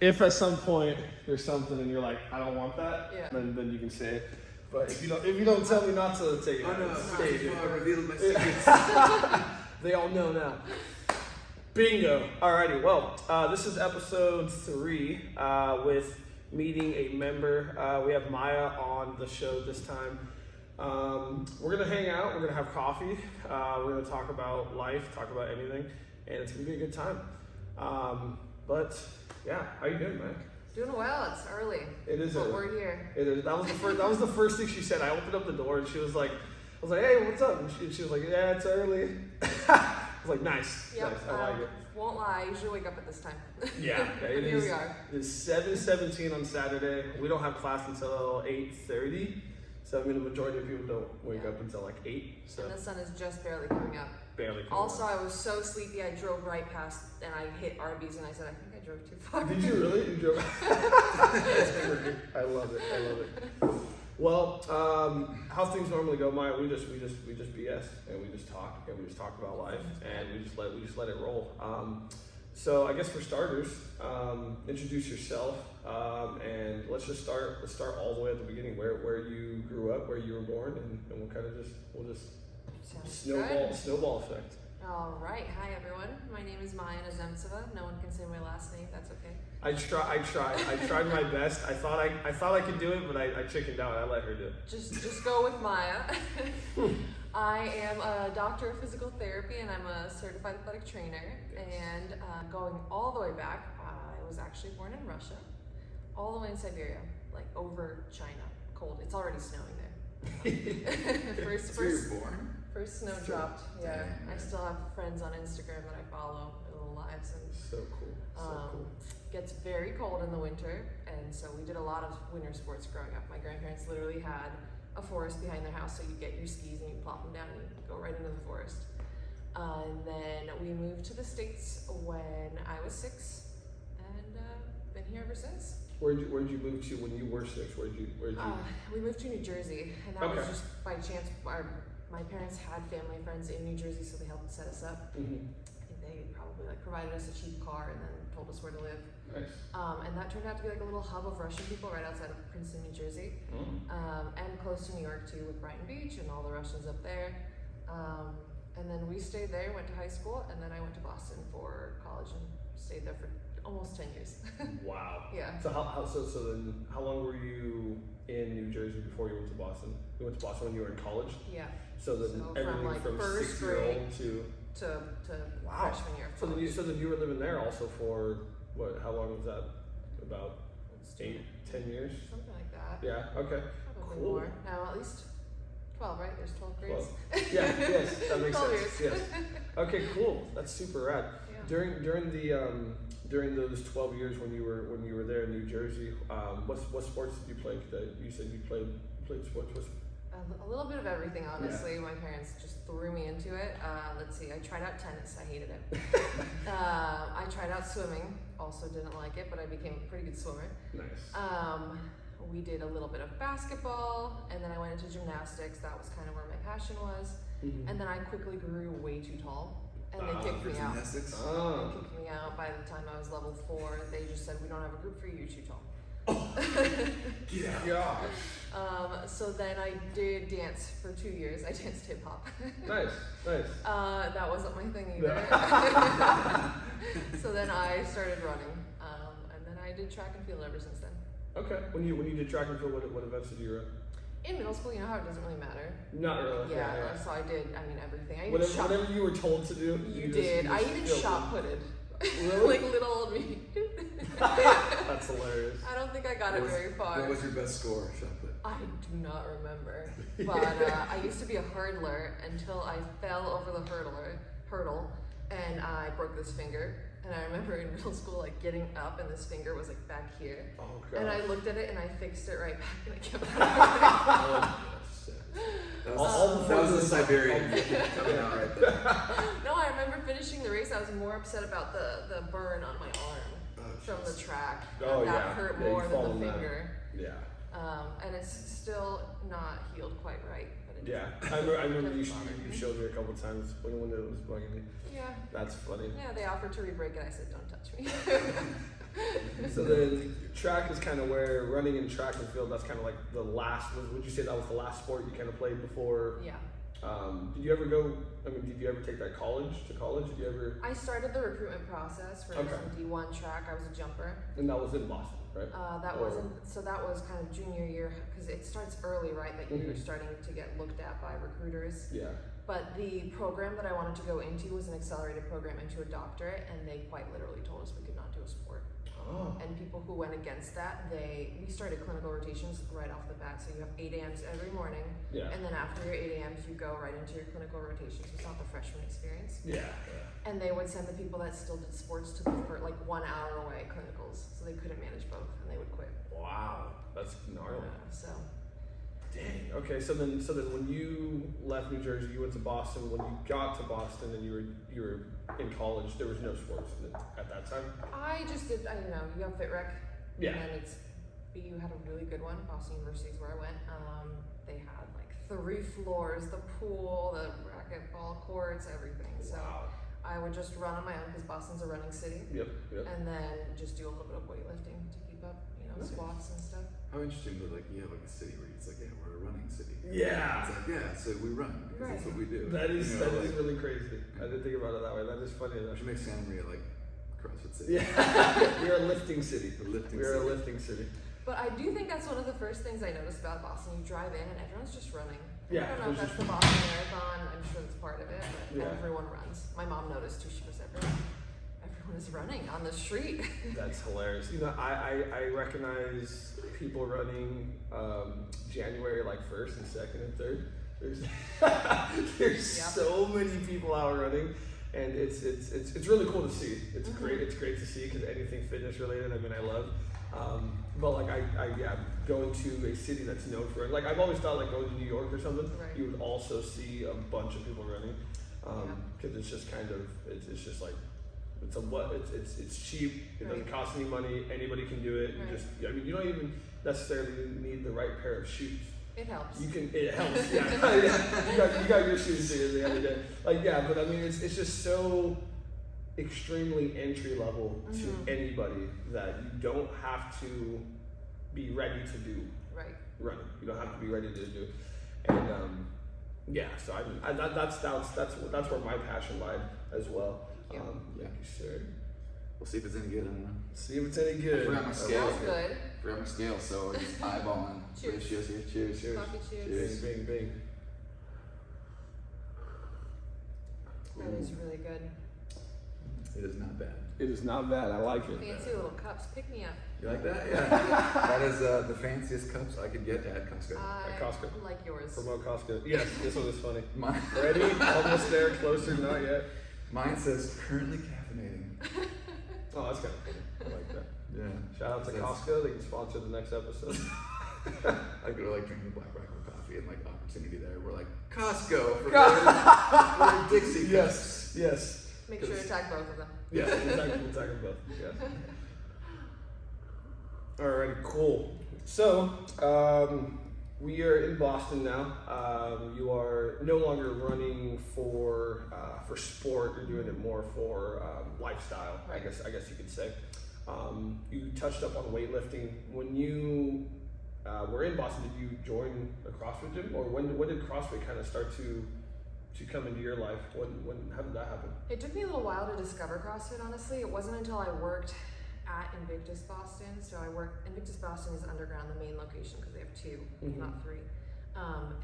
if at some point there's something and you're like, I don't want that, Yeah. then you can say it. But if you don't tell me not to take it, Oh no, stay here. I revealed my secrets. They all know now. Bingo. Alrighty. Well, this is episode 3 with meeting a member. We have Maya on the show this time. We're gonna hang out. We're gonna have coffee. We're gonna talk about life, talk about anything, and it's gonna be a good time. But yeah, how you doing, Mike? Doing well. It's early. It is but early. We're here. It is. That was the first thing she said. I opened up the door and she was like, I was like, hey, what's up? And she was like, yeah, it's early. I was like, nice. Yep. Nice. I like it. Won't lie. I usually wake up at this time. Yeah. It Here is. we are. It's 7:17 on Saturday. We don't have class until 8:30. So I mean, the majority of people don't wake up until like 8. So And the sun is just barely coming up. barely. Also, I was so sleepy, I drove right past and I hit Arby's and I said, I think I drove too far. Did you really? You drove? I love it. I love it. Well, how things normally go, Maya? We just BS and we just talk about life and we just let it roll. So I guess for starters, introduce yourself and let's start all the way at the beginning. Where you grew up, where you were born, and we'll just Sounds snowball effect. All right. Hi, everyone. My name is Inozemtseva. No one can say my last name. That's okay. I tried my best. I thought I could do it, but I chickened out. I let her do it. Just go with Maya. I am a doctor of physical therapy and I'm a certified athletic trainer. Yes. And going all the way back, I was actually born in Russia, all the way in Siberia, like over China. Cold. It's already snowing there. So you're born? First snow dropped. Yeah. I still have friends on Instagram that I follow, little lives, and So cool. Cool. Gets very cold in the winter, and so we did a lot of winter sports growing up. My grandparents literally had a forest behind their house, so you get your skis and you plop them down and you go right into the forest. And then we moved to the States when I was 6, and been here ever since. Where'd you move to when you were 6? Where'd you? We moved to New Jersey, and that was Okay. just by chance. My parents had family and friends in New Jersey, so they helped set us up. Mm-hmm. And they probably provided us a cheap car and then told us where to live. Nice. And that turned out to be like a little hub of Russian people right outside of Princeton, New Jersey, and close to New York too, with Brighton Beach and all the Russians up there. And then we stayed there, went to high school, and then I went to Boston for college and stayed there for almost 10 years. Wow. Yeah. So then how long were you in New Jersey before you went to Boston? You went to Boston when you were in college. Yeah. So then So everything from, from first 6-year-old to to freshman year. Of So college. then you were living there also for what? How long was that? About 8, 10 years? Something like that. Yeah. Okay. Probably Cool. more. No, at least 12, right? There's 12 grades. Yeah. Yes. That makes 12 sense. years. Yes. Okay. Cool. That's super rad. Yeah. During those 12 years when you were there in New Jersey, what sports did you play? You said you played sports. A little bit of everything, honestly. My parents just threw me into it. Let's see, I tried out tennis, I hated it. I tried out swimming, also didn't like it, but I became a pretty good swimmer. Nice. We did a little bit of basketball, and then I went into gymnastics. That was kind of where my passion was. Mm-hmm. And then I quickly grew way too tall, and they kicked For me out. gymnastics? They kicked me out by the time I was level 4. They just said, we don't have a group for you, you're too tall. Yeah. So then I did dance for 2 years. I danced hip hop. Nice. That wasn't my thing either. So then I started running, and then I did track and field ever since then. Okay. When you did track and field, what events did you run? In middle school, you know how it doesn't really matter. Not really. Yeah. So I did. I mean, everything. I even Whatever you were told to do. You did. I even shot putted. Really? Like little old me. That's hilarious. I don't think I got it very far. What was your best score, shot put? I do not remember, but I used to be a hurdler until I fell over the hurdle, and I broke this finger. And I remember in middle school, like getting up, and this finger was like back here. Oh god. And I looked at it, and I fixed it right back, and I kept it. That was the Siberian coming out right there. No, I remember finishing the race. I was more upset about the burn on my arm from the track. Oh, that yeah. hurt Yeah, you more fall than on the that. finger. Yeah. And it's still not healed quite right. But it Yeah. I remember you showed me a couple times when it was bugging me. Yeah. That's funny. Yeah, they offered to re-break it. I said, don't touch me. So then track is kind of where running and track and field. That's kind of like the last. Would you say that was the last sport you kind of played before? Yeah. Did you ever go? I mean, did you ever take that to college? Did you ever? I started the recruitment process for Okay. D1 track. I was a jumper. And that was in Boston, right? That was kind of junior year because it starts early, right? That you're starting to get looked at by recruiters. Yeah. But the program that I wanted to go into was an accelerated program into a doctorate, and they quite literally told us we could not do a sport. Oh. And people who went against that, we started clinical rotations right off the bat. So you have 8 a.m.s every morning, Yeah. and then after your 8 a.m.s, you go right into your clinical rotations. It's not the freshman experience. Yeah. And they would send the people that still did sports to the for like 1 hour away clinicals, so they couldn't manage both, and they would quit. Wow, that's gnarly. So. Dang. Okay, so then when you left New Jersey, you went to Boston. When you got to Boston and you were in college, there was no sports at that time. I just did. You have Fit Rec. Yeah. And then BU had a really good one. Boston University is where I went. They had like 3 floors, the pool, the racquetball courts, everything. So Wow. I would just run on my own because Boston's a running city. Yep. And then just do a little bit of weightlifting to keep up, Nice. squats and stuff. How interesting that like you have like a city where it's like, yeah, we're a running city. Yeah. It's like, yeah, so we run because that's what we do. That is You know, that is like, really crazy. I didn't think about it that way. That is funny we enough. should make Santa Maria like CrossFit City. Yeah. We're a lifting city. The lifting We're city. a lifting city. But I do think that's one of the first things I noticed about Boston. You drive in and everyone's just running. Yeah, I don't know if there's that's the Boston Marathon. I'm sure that's part of it, but Yeah. everyone runs. My mom noticed too. She was everyone is running on the street. That's hilarious. I recognize people running January like 1st and 2nd and 3rd. There's so many people out running, and it's really cool to see. It's great. It's great to see because anything fitness related, I mean, I love. But like going to a city that's known for it. Like I've always thought like going to New York or something, Right. you would also see a bunch of people running because it's just kind of it's just like. It's cheap. It doesn't cost any money. Anybody can do it. Right. You don't even necessarily need the right pair of shoes. It helps. It helps. Yeah. you got your shoes at the end of the day. But I mean, it's just so extremely entry level to anybody that you don't have to be ready to do running. You don't have to be ready to do. And so I mean, that's where my passion lied as well. Yeah. Thank you, sir. We'll see if it's any good. I don't know. See if it's any good. I forgot my scale. Smells good. Forgot my scale, so I'm just eyeballing. Cheers. Ratios here. Cheers. Cheers. Coffee cheers. Bing, bing, bing. That is really good. It is not bad. It is not bad. I like it. Fancy little cups. Pick me up. You like that? Yeah. That is the fanciest cups I could get at Costco. I Costco. like yours. Promote Costco. Yes, this one is funny. Mine, Ready? Almost there. Closer. Not yet. mine says currently caffeinating. Oh, that's kind of funny. I like that. Yeah. Shout out to Costco. They can sponsor the next episode. I go to like drinking Black Rifle coffee and like opportunity there. We're like Costco for Dixie cups. Yes. Make sure to tag both of them. Yes. We'll tag them both. Yes. Alrighty, cool. So, we are in Boston now. You are no longer running for sport. You're doing it more for lifestyle. Right. I guess you could say. You touched up on weightlifting. When you were in Boston, did you join a CrossFit gym, or when did CrossFit kind of start to come into your life? How did that happen? It took me a little while to discover CrossFit, honestly. It wasn't until I worked at Invictus Boston. So Invictus Boston is underground, the main location, because they have 2, not 3.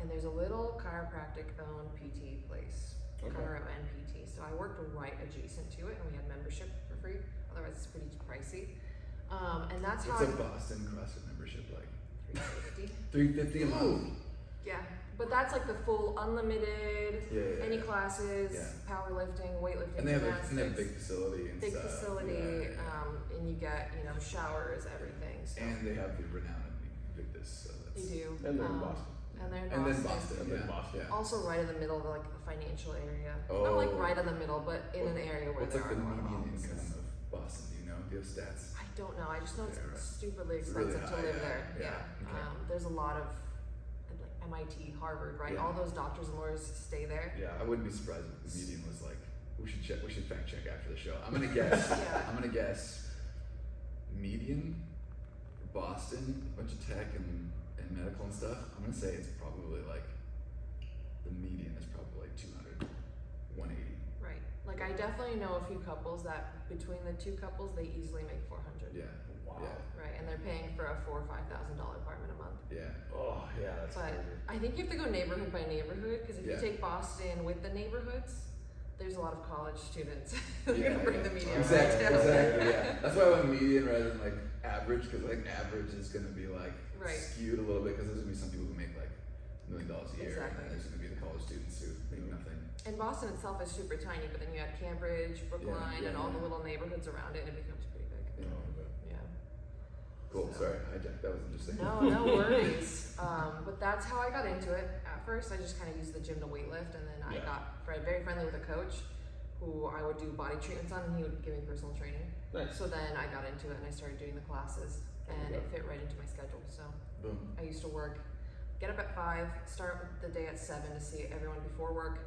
And there's a little chiropractic-owned PT place, Chiro and PT. So I worked right adjacent to it, and we had membership for free. Otherwise, it's pretty pricey. And that's how What's a Boston CrossFit membership like? $350. $350 a month. Yeah, but that's like the full unlimited, Yeah. any classes, Yeah. powerlifting, weightlifting, And they have gymnastics. a big facility and Big stuff. facility, Yeah. and you get showers, everything. So And they have the renowned Invictus. So that's, they do. And they're in Boston. And they're in And Boston. then Boston. And then Yeah. Boston. Yeah. Also, right in the middle of like the financial area. Oh. Not like right in the middle, but in an area where What's there like are the a lot of median offices. income of Boston? Do you know? Do you have stats? I don't know. I just know it's Yeah, right. stupidly It's really expensive to high, live yeah, there. yeah, okay. There's a lot of like MIT, Harvard, right? Yeah. All those doctors and lawyers stay there. Yeah. I wouldn't be surprised if the median was like, we should fact check after the show. I'm gonna guess. Yeah. I'm gonna guess median median for Boston, a bunch of tech and medical and stuff, I'm gonna say it's probably like, the median is probably like 200, 180. Right. Like I definitely know a few couples that between the two couples they easily make 400. Yeah. Wow. Yeah. Right, and they're paying for a $4,000 or $5,000 apartment a month. Yeah. Oh yeah, that's But crazy. I think you have to go neighborhood by neighborhood because if Yeah. you take Boston with the neighborhoods, there's a lot of college students who are Yeah, gonna bring yeah. the median Exactly, right down. exactly, yeah. That's why I went median rather than like average, because like average is gonna be like Right. skewed a little bit, because there's gonna be some people who make like $1 million a year, Exactly. and then there's gonna be the college students who make nothing. And Boston itself is super tiny, but then you add Cambridge, Brookline, Yeah, and all yeah. the little neighborhoods around it, and it becomes pretty big. You know, but Yeah. cool. So- Sorry, hijacked. That was interesting. No worries. But that's how I got into it. At first, I just kind of used the gym to weightlift, and then I Yeah. got very friendly with a coach who I would do body treatments on, and he would give me personal training. Nice. So then I got into it, and I started doing the classes, and it fit right into my schedule. So Boom. I used to get up at 5, start the day at 7 to see everyone before work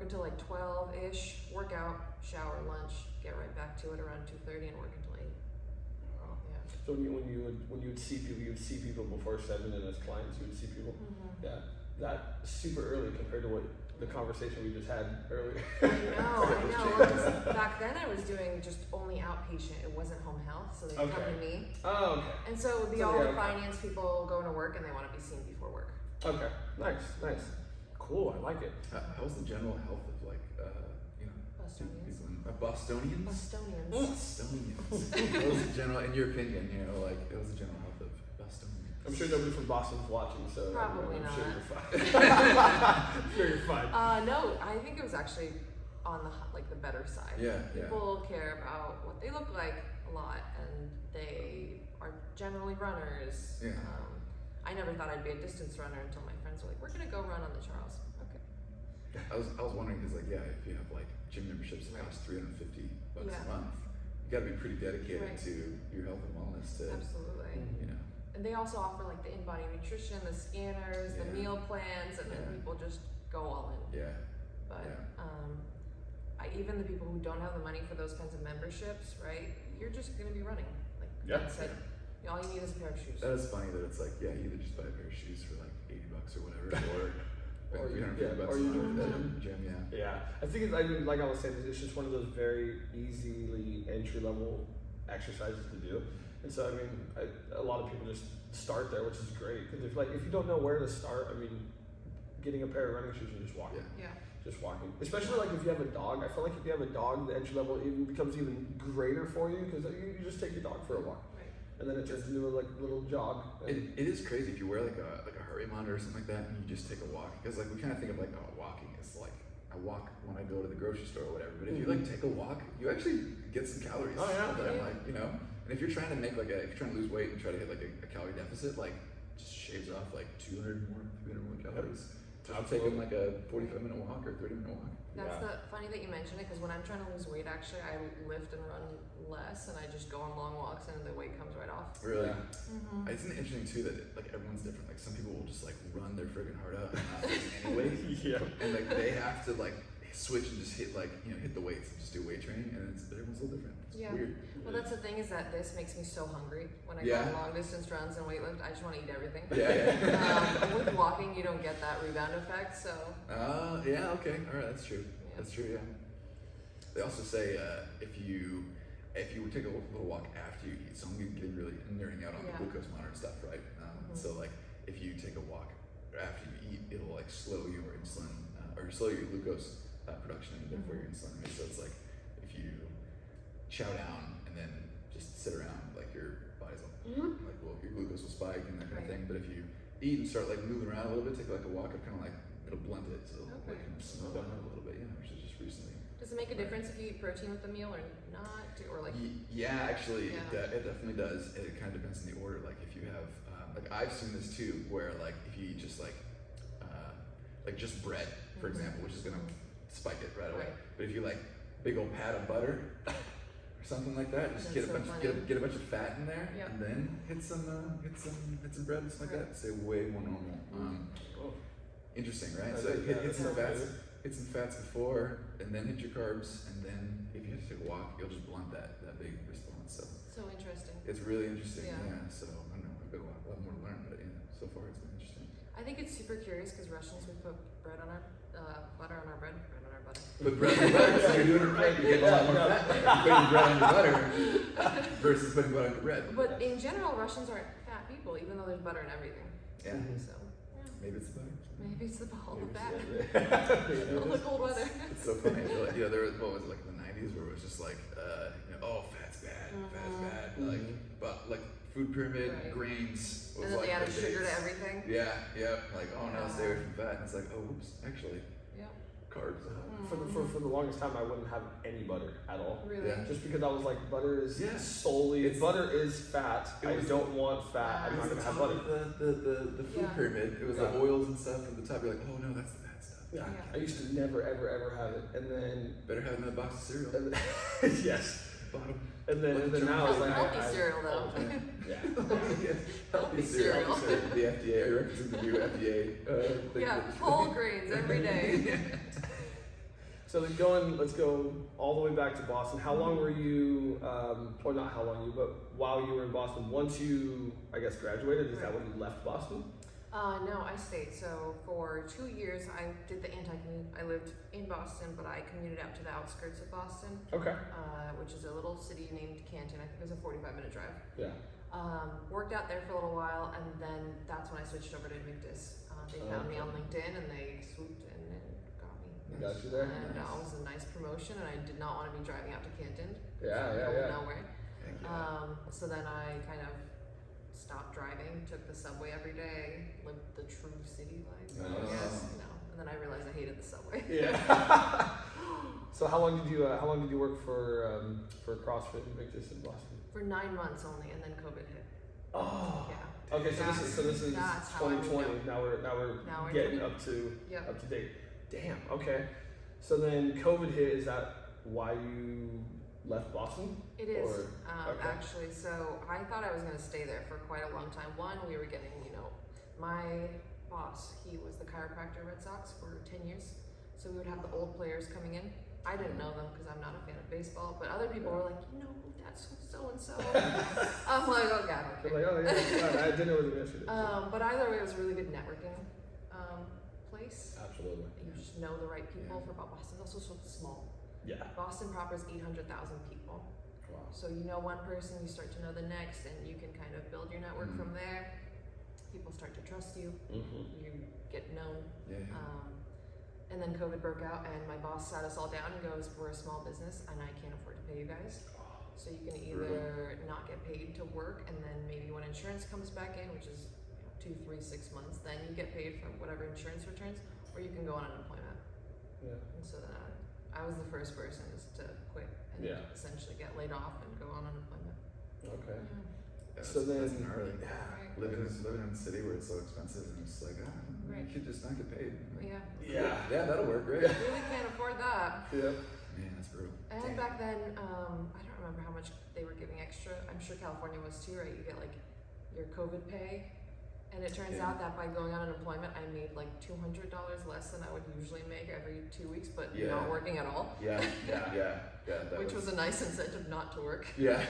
until like 12-ish, work out, shower, lunch, get right back to it around 2:30, and work until 8. Wow. Yeah. So when you would see people, you would see people before 7, and as clients, you would see people. Mm-hmm. Yeah, that super early compared to what the conversation we just had earlier. I know. Because back then I was doing just only outpatient. It wasn't home health, so they'd come Okay. to me. Oh, okay. And so it would be So, all yeah, the okay. finance people going to work, and they want to be seen before work. Okay. Nice. Cool. I like it. How's the general health of like you know Bostonians. people in Bostonians? Bostonians. Bostonians. What was the general, in your opinion, you know, like what was the general health of Bostonians? I'm sure nobody from Boston's watching, so Probably I'm sure not. you're fine. I'm sure you're fine. No, I think it was actually on the better side. Yeah, yeah. People care about what they look like a lot, and they are generally runners. Yeah. I never thought I'd be a distance runner until my friends were like, "We're gonna go run on the Charles." Okay. I was wondering, because like, yeah, if you have like gym memberships that cost $350 Yeah. a month, you got to be pretty dedicated Right. to your health and wellness to, Absolutely. you know. And they also offer like the in-body nutrition, the scanners, the Yeah. meal plans, and then Yeah. people just go all in. Yeah. But Yeah. even the people who don't have the money for those kinds of memberships, right? You're just gonna be running. Like Yeah. Matt said, all you need is a pair of shoes. That is funny that it's like, yeah, you either just buy a pair of shoes for like $80 or whatever, or Or you- $350 yeah, bucks or a you month do at the the gym, yeah. Yeah, I think it's, I mean, like I was saying, it's just one of those very easily entry level exercises to do. And so, I mean, a lot of people just start there, which is great. Because if you don't know where to start, I mean, getting a pair of running shoes and just walking. Yeah. Yeah. Just walking. Especially like if you have a dog. I feel like if you have a dog, the entry level even becomes even greater for you because you just take your dog for a walk. Right. And then it turns into a like little jog. And It is crazy if you wear like a heart rate monitor or something like that, and you just take a walk, because like we kind of think of like, oh, walking is like I walk when I go to the grocery store or whatever. But if you like take a walk, you actually get some calories. Oh, yeah. That I'm Yeah. like, you know, and if you're trying to make if you're trying to lose weight and try to hit like a calorie deficit, like just shaves off like 200 more, 300 more calories. Just Absolutely. taking like a 45-minute walk or 30-minute walk. That's Yeah. funny that you mention it because when I'm trying to lose weight, actually, I lift and run less, and I just go on long walks, and the weight comes right off. Really. Yeah. Mm-hmm. It's interesting too that like everyone's different. Like some people will just like run their friggin' heart out and not lose any weight. Yeah. And like they have to like switch and just hit hit the weights and just do weight training, and everyone's a little different. It's Yeah. weird. Well, that's the thing is that this makes me so hungry when I Yeah. go on long distance runs and weightlift. I just want to eat everything. Yeah. With walking, you don't get that rebound effect, so Yeah. Okay. All right. That's true. Yeah. That's true. Yeah. They also say if you take a little walk after you eat, so I'm getting really nerding out on Yeah. the glucose monitor and stuff, right? So like if you take a walk after you eat, it'll like slow your insulin or slow your glucose production and therefore your insulin. Right? So it's like if you chow down and then just sit around, like your body's like well your glucose will spike and that kind of Right. thing. But if you eat and start like moving around a little bit, take like a walk, it kind of like it'll blunt it, so it'll like kind of slow down a little bit. Yeah, which is just recently. does it make a difference if you eat protein with the meal or not? Or like Yeah, actually, Yeah. It definitely does. It kind of depends on the order. Like if you have, like I've seen this too, where like if you eat just like just bread, for example, which is gonna spike it right away. Right. But if you like big old pat of butter or something like that, just That's get a so bunch, funny. get a bunch of fat in there, Yep. and then hit some bread and stuff like Right. that. Stay way more normal. Oh. Interesting, right? I So think hit that's some good. fats. Hit some fats before, and then hit your carbs, and then if you have to take a walk, you'll just blunt that big response. So so interesting. It's really interesting. Yeah. Yeah. So I don't know. I've got a lot more to learn, but so far it's been interesting. I think it's super curious because Russians, we put bread on our butter on our bread on our butter. But bread on your butter, so you're doing it right. You get a lot more fat. Putting bread on your butter versus putting butter on your bread. But in general, Russians aren't fat people, even though there's butter in everything. Yeah. So yeah, Maybe it's the butter. maybe it's all the fat. Yeah. All the cold weather. It's so funny. I feel like, there was, what was it, like in the 90s where it was just like, oh, fat's bad, fat's bad. Like, but like food pyramid, Right. grains was And then like they added the sugar base. to everything. Yeah, like, oh no, stay away from fat. And it's like, oh, whoops, actually, Yeah. carbs. For the longest time, I wouldn't have any butter at all. Really? Yeah. Just because I was like, butter is Yeah. solely butter is fat. It I was- don't want fat. I'm It not was the gonna have top butter. of the food Yeah. pyramid. It was Yeah. the oils and stuff at the top. You're like, oh no, that's the bad stuff. Yeah. Yeah. I used to never ever have it, and then Better have another box of cereal. and yes, Bottom. and then now it's like Healthy cereal though. Yeah. Healthy cereal. The FDA. I represent the new FDA. Thing Yeah, that- whole grains every day. So let's go all the way back to Boston. How long were you, or not how long but while you were in Boston, once you, I guess, graduated, is that when you left Boston? No, I stayed. So for 2 years, I did the anti-commute. I lived in Boston, but I commuted out to the outskirts of Boston, Okay. which is a little city named Canton. I think it was a 45-minute drive. Yeah. Worked out there for a little while, and then that's when I switched over to Invictus. They found me on LinkedIn, and they swooped in and got me. Got you there. And it was a nice promotion, and I did not want to be driving out to Canton. Yeah. Nowhere. Heck yeah. So then I kind of stopped driving, took the subway every day, lived the true city life, I guess, and then I realized I hated the subway. Yeah. So how long did you work for CrossFit Invictus in Boston? For 9 months only, and then COVID hit. Oh. Yeah. Okay, so this is That's how I 2020. moved Now we're we're getting 20. up to Yep. up to date. Damn. Okay. So then COVID hit. Is that why you left Boston? It is, Or- okay. actually. So I thought I was going to stay there for quite a long time. One, we were getting, my boss, he was the chiropractor at Red Sox for 10 years. So we would have the old players coming in. I didn't know them because I'm not a fan of baseball, but other people were like, that's so-and-so. I'm like, oh God, okay. They're like, oh yeah, I didn't know it was yesterday. But either way, it was a really good networking place. Absolutely. You just know the right people for Boston's also so small. Yeah. Boston proper is 800,000 people. Wow. So you know one person, you start to know the next, and you can kind of build your network from there. People start to trust you. Mm-hmm. You get known. Yeah. And then COVID broke out, and my boss sat us all down and goes, "We're a small business, and I can't afford to pay you guys. So you can either not get paid to work, and then maybe when insurance comes back in, which is 2, 3, 6 months, then you get paid from whatever insurance returns, or you can go on unemployment." Yeah. And so then I was the first person to quit and essentially get laid off and go on unemployment. Okay. That's, So then, that's gnarly. Right. Living in a city where it's so expensive, and it's like, you could just not get paid. Yeah. Yeah, that'll work, great. Really can't afford that. Yeah. Man, that's brutal. And back then, I don't remember how much they were giving extra. I'm sure California was too, right? You get like your COVID pay. And it turns out that by going on unemployment, I made like $200 less than I would usually make every 2 weeks, but not working at all. Yeah. Which was a nice incentive not to work. Yeah.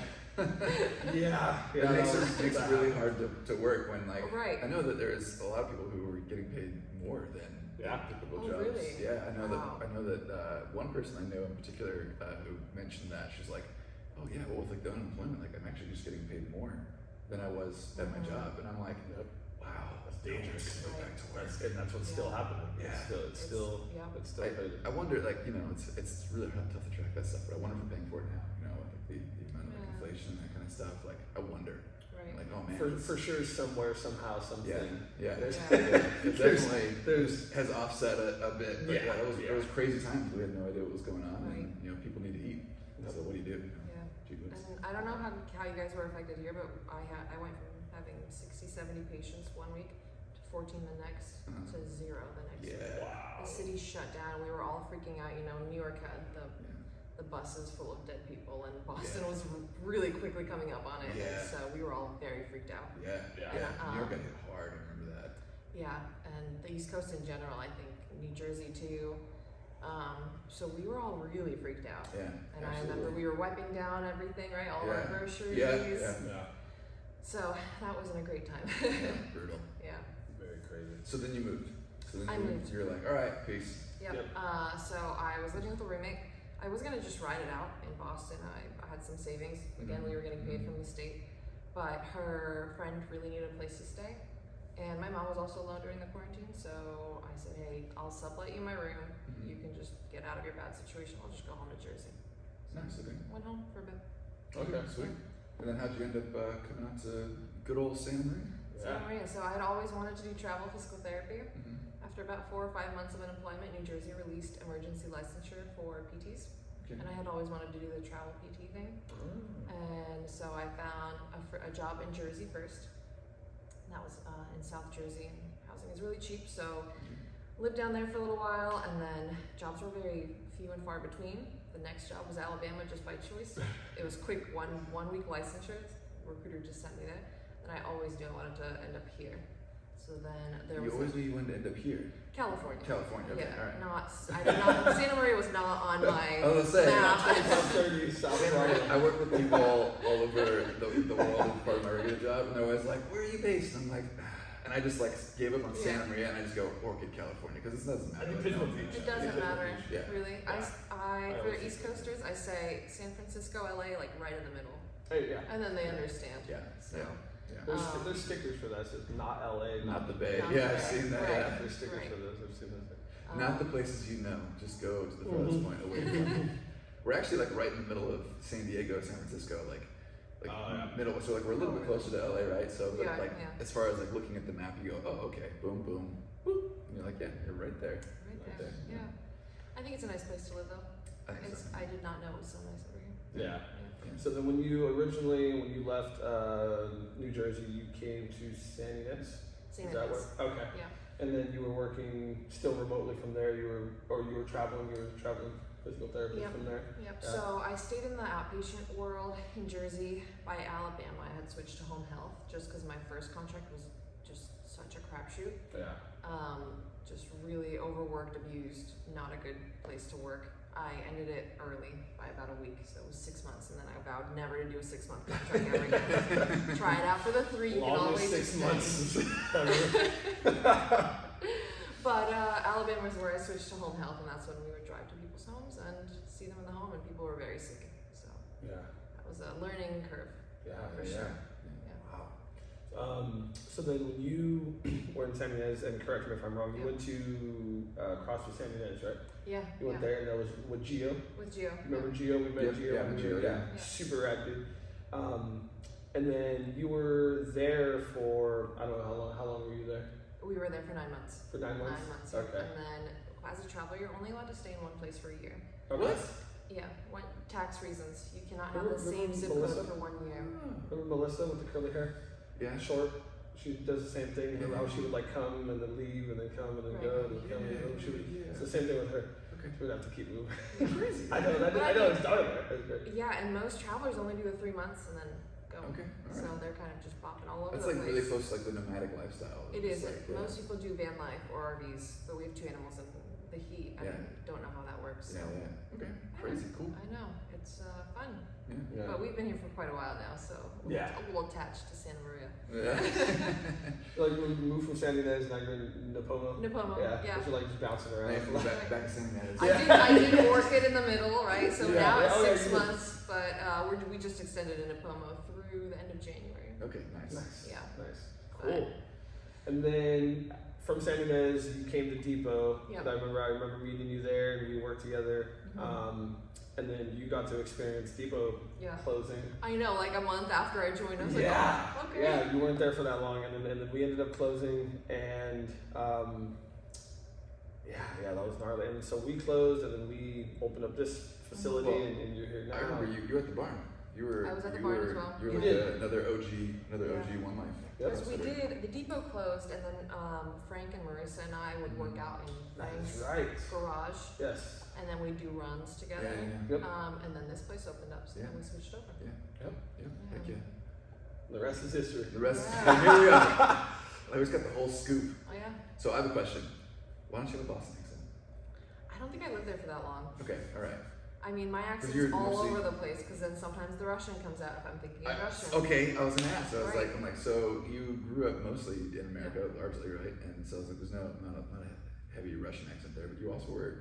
Yeah. It makes it really hard to work when, like, Right. I know that there's a lot of people who were getting paid more than typical Oh, jobs. really? Yeah, I know Wow. that one person I know in particular who mentioned that, she's like, oh yeah, well with like the unemployment, like I'm actually just getting paid more than I was at my job, and I'm like, wow, That's dangerous. Go back to work. And that's what's still happening. Yeah. It's still crazy. I wonder, like, it's really tough to track that stuff, but I wonder if we're paying for it now. Like the amount of like, inflation and that kind of stuff. Like, I wonder. Right. Like, oh man. For sure, somewhere, somehow, something. Yeah. There's, It definitely there's has offset a bit. But it was crazy times. We had no idea what was going on, Right. and people need to eat. So what do you do? Yeah. Gee whiz. And I don't know how you guys were affected here, but I went from having 60, 70 patients 1 week to 14 the next to 0 the next week. Yeah. The city shut down. We were all freaking out. New York had the buses full of dead people, and Boston was really quickly coming up on it. Yeah. And so we were all very freaked out. Yeah. New York got hit hard. I remember that. Yeah, and the East Coast in general, I think New Jersey too. So we were all really freaked out. Yeah. And I remember we were wiping down everything, right? All our groceries. Yeah. So that wasn't a great time. Brutal. Yeah. Very crazy. So then you moved. So then I moved. You're like, all right, peace. Yep. Yep. So I was living with a roommate. I was gonna just ride it out in Boston. I had some savings. Again, we were getting paid from the state, but her friend really needed a place to stay, and my mom was also alone during the quarantine. So I said, "Hey, I'll sublet you my room. You can just get out of your bad situation. I'll just go home to Jersey." So Nice. Okay. went home for a bit. Okay. Sweet. And then how'd you end up coming out to good old Santa Maria? Santa Maria. So I had always wanted to do travel physical therapy. Mm-hmm. After about 4 or 5 months of unemployment, New Jersey released emergency licensure for PTs. Okay. And I had always wanted to do the travel PT thing. And so I found a job in Jersey first. And that was in South Jersey, and housing is really cheap. So lived down there for a little while, and then jobs were very few and far between. The next job was Alabama just by choice. It was quick, one week licensure. Recruiter just sent me there. And I always knew I wanted to end up here. So then there was. You always knew you wanted to end up here. California. California. Okay. Yeah, All right. I did not. Santa Maria was not on my I was gonna say, map. South Florida. I work with people all over the world as part of my regular job, and they're always like, "Where are you based?" And I'm like, and I just like gave up on Santa Maria, and I just go Orchid, California, because it doesn't matter. Pismo Beach. It doesn't matter, Yeah. really. Yeah. I for always East think Coasters, I say San Francisco, LA, like right in the middle, Hey, yeah. and then they understand. Yeah. So. Yeah. There's stickers for that. It says not LA, Not the Bay. Not Yeah, the I've Bay. seen that. Right. Yeah. There's stickers Right. for those. I've seen those. Not the places you know. Just go to the furthest point away from. We're actually like right in the middle of San Diego, San Francisco, like middle. So like we're a little bit closer to LA, right? So but Yeah, like yeah. as far as like looking at the map, you go, oh okay, boom, boom, boop. And you're like, yeah, you're right there. Right there. Yeah. I think it's a nice place to live, though. I think so. I did not know it was so nice over here. Yeah. Yeah. So then when you left New Jersey, you came to San Ynez? San Is that Ynez. what? Okay. Yeah. And then you were working still remotely from there. You were traveling physical therapist Yep. from there. Yep. Yeah. So I stayed in the outpatient world in Jersey. By Alabama, I had switched to home health just because my first contract was just such a crapshoot. Yeah. Just really overworked, abused, not a good place to work. I ended it early by about a week, so it was 6 months, and then I vowed never to do a 6-month contract ever again. Try it out for the 3. You can always Longest 6 extend. months. But Alabama is where I switched to home health, and that's when we would drive to people's homes and see them in the home, and people were very sick. So Yeah. that was a learning curve. Yeah. For yeah. sure. Wow. So then when you were in San Ynez, and correct me if I'm wrong, you Yep. went to CrossFit San Ynez, right? Yeah. You went there, and that was with Gio. With Gio. Remember Gio? We met Yeah, Gio. yeah, when we Gio, were- yeah. Yeah. Super rad dude. And then you were there for, I don't know how long were you there? We were there for 9 months. For 9 months. 9 months. Okay. And then as a traveler, you're only allowed to stay in one place for a year. Okay. What? Yeah, tax reasons. You cannot have Remember- the same remember zip Melissa? code for 1 year. Remember Melissa with the curly hair? Yeah. Short. She does the same thing. Remember how she would like come and then leave and then come and then go and then come and then go. She would, It's the same thing with her. Okay. She would have to keep moving. Crazy. I know. It's dark. It's great. Yeah, and most travelers only do the 3 months and then go. Okay. All So right. they're kind of just popping all over That's the like place. really close to like the nomadic lifestyle. It It's is. like, yeah. Most people do van life or RVs, but we have 2 animals and the heat. I Yeah. don't know how that works. Yeah, So. yeah. Okay. Crazy. Cool. I know. It's fun. Yeah. Yeah. But we've been here for quite a while now, so we're Yeah. a little attached to Santa Maria. Yeah. Like you moved from San Ynez, now you're in Napomo. Nipomo, Yeah. yeah. You're like just bouncing I around. am back to San Ynez. I did Orchid in the middle, right? So Yeah, now yeah, it's oh, yeah, 6 you did. months, but we just extended in Nipomo through the end of January. Okay. Nice. Nice. Yeah. Nice. Cool. And then from San Ynez, you came to Depot. Yep. And I remember meeting you there, and we worked together. Mhm. And then you got to experience Depot Yeah. closing. I know, like a month after I joined, I was like, Yeah. oh, okay. Yeah, you weren't there for that long, and then we ended up closing, and yeah, that was gnarly. And so we closed, and then we opened up this facility, Well, and you're here now. I remember you were at the barn. You were. I was at the you barn were, as well. You were You like did. another OG Yeah. One Life. Yep. Because we did, the depot closed, and then Frank and Marissa and I would work out in That's Frank's right. garage, Yes. and then we'd do runs together. Yeah. Yep. And then this place opened up, so then Yeah. we switched over. Yeah. Yep. Yeah. Heck yeah. The rest is history. The rest. Yeah. And here we are. I always got the whole scoop. Oh yeah. So I have a question. Why don't you have a Boston accent? I don't think I lived there for that long. Okay. All right. I mean, my accent's you're all mostly- over the place because then sometimes the Russian comes out if I'm thinking Russian. Okay, I was gonna ask. So I was Right. I'm like, so you grew up mostly in America, largely, right? And so I was like, there's not a heavy Russian accent there, but you also were.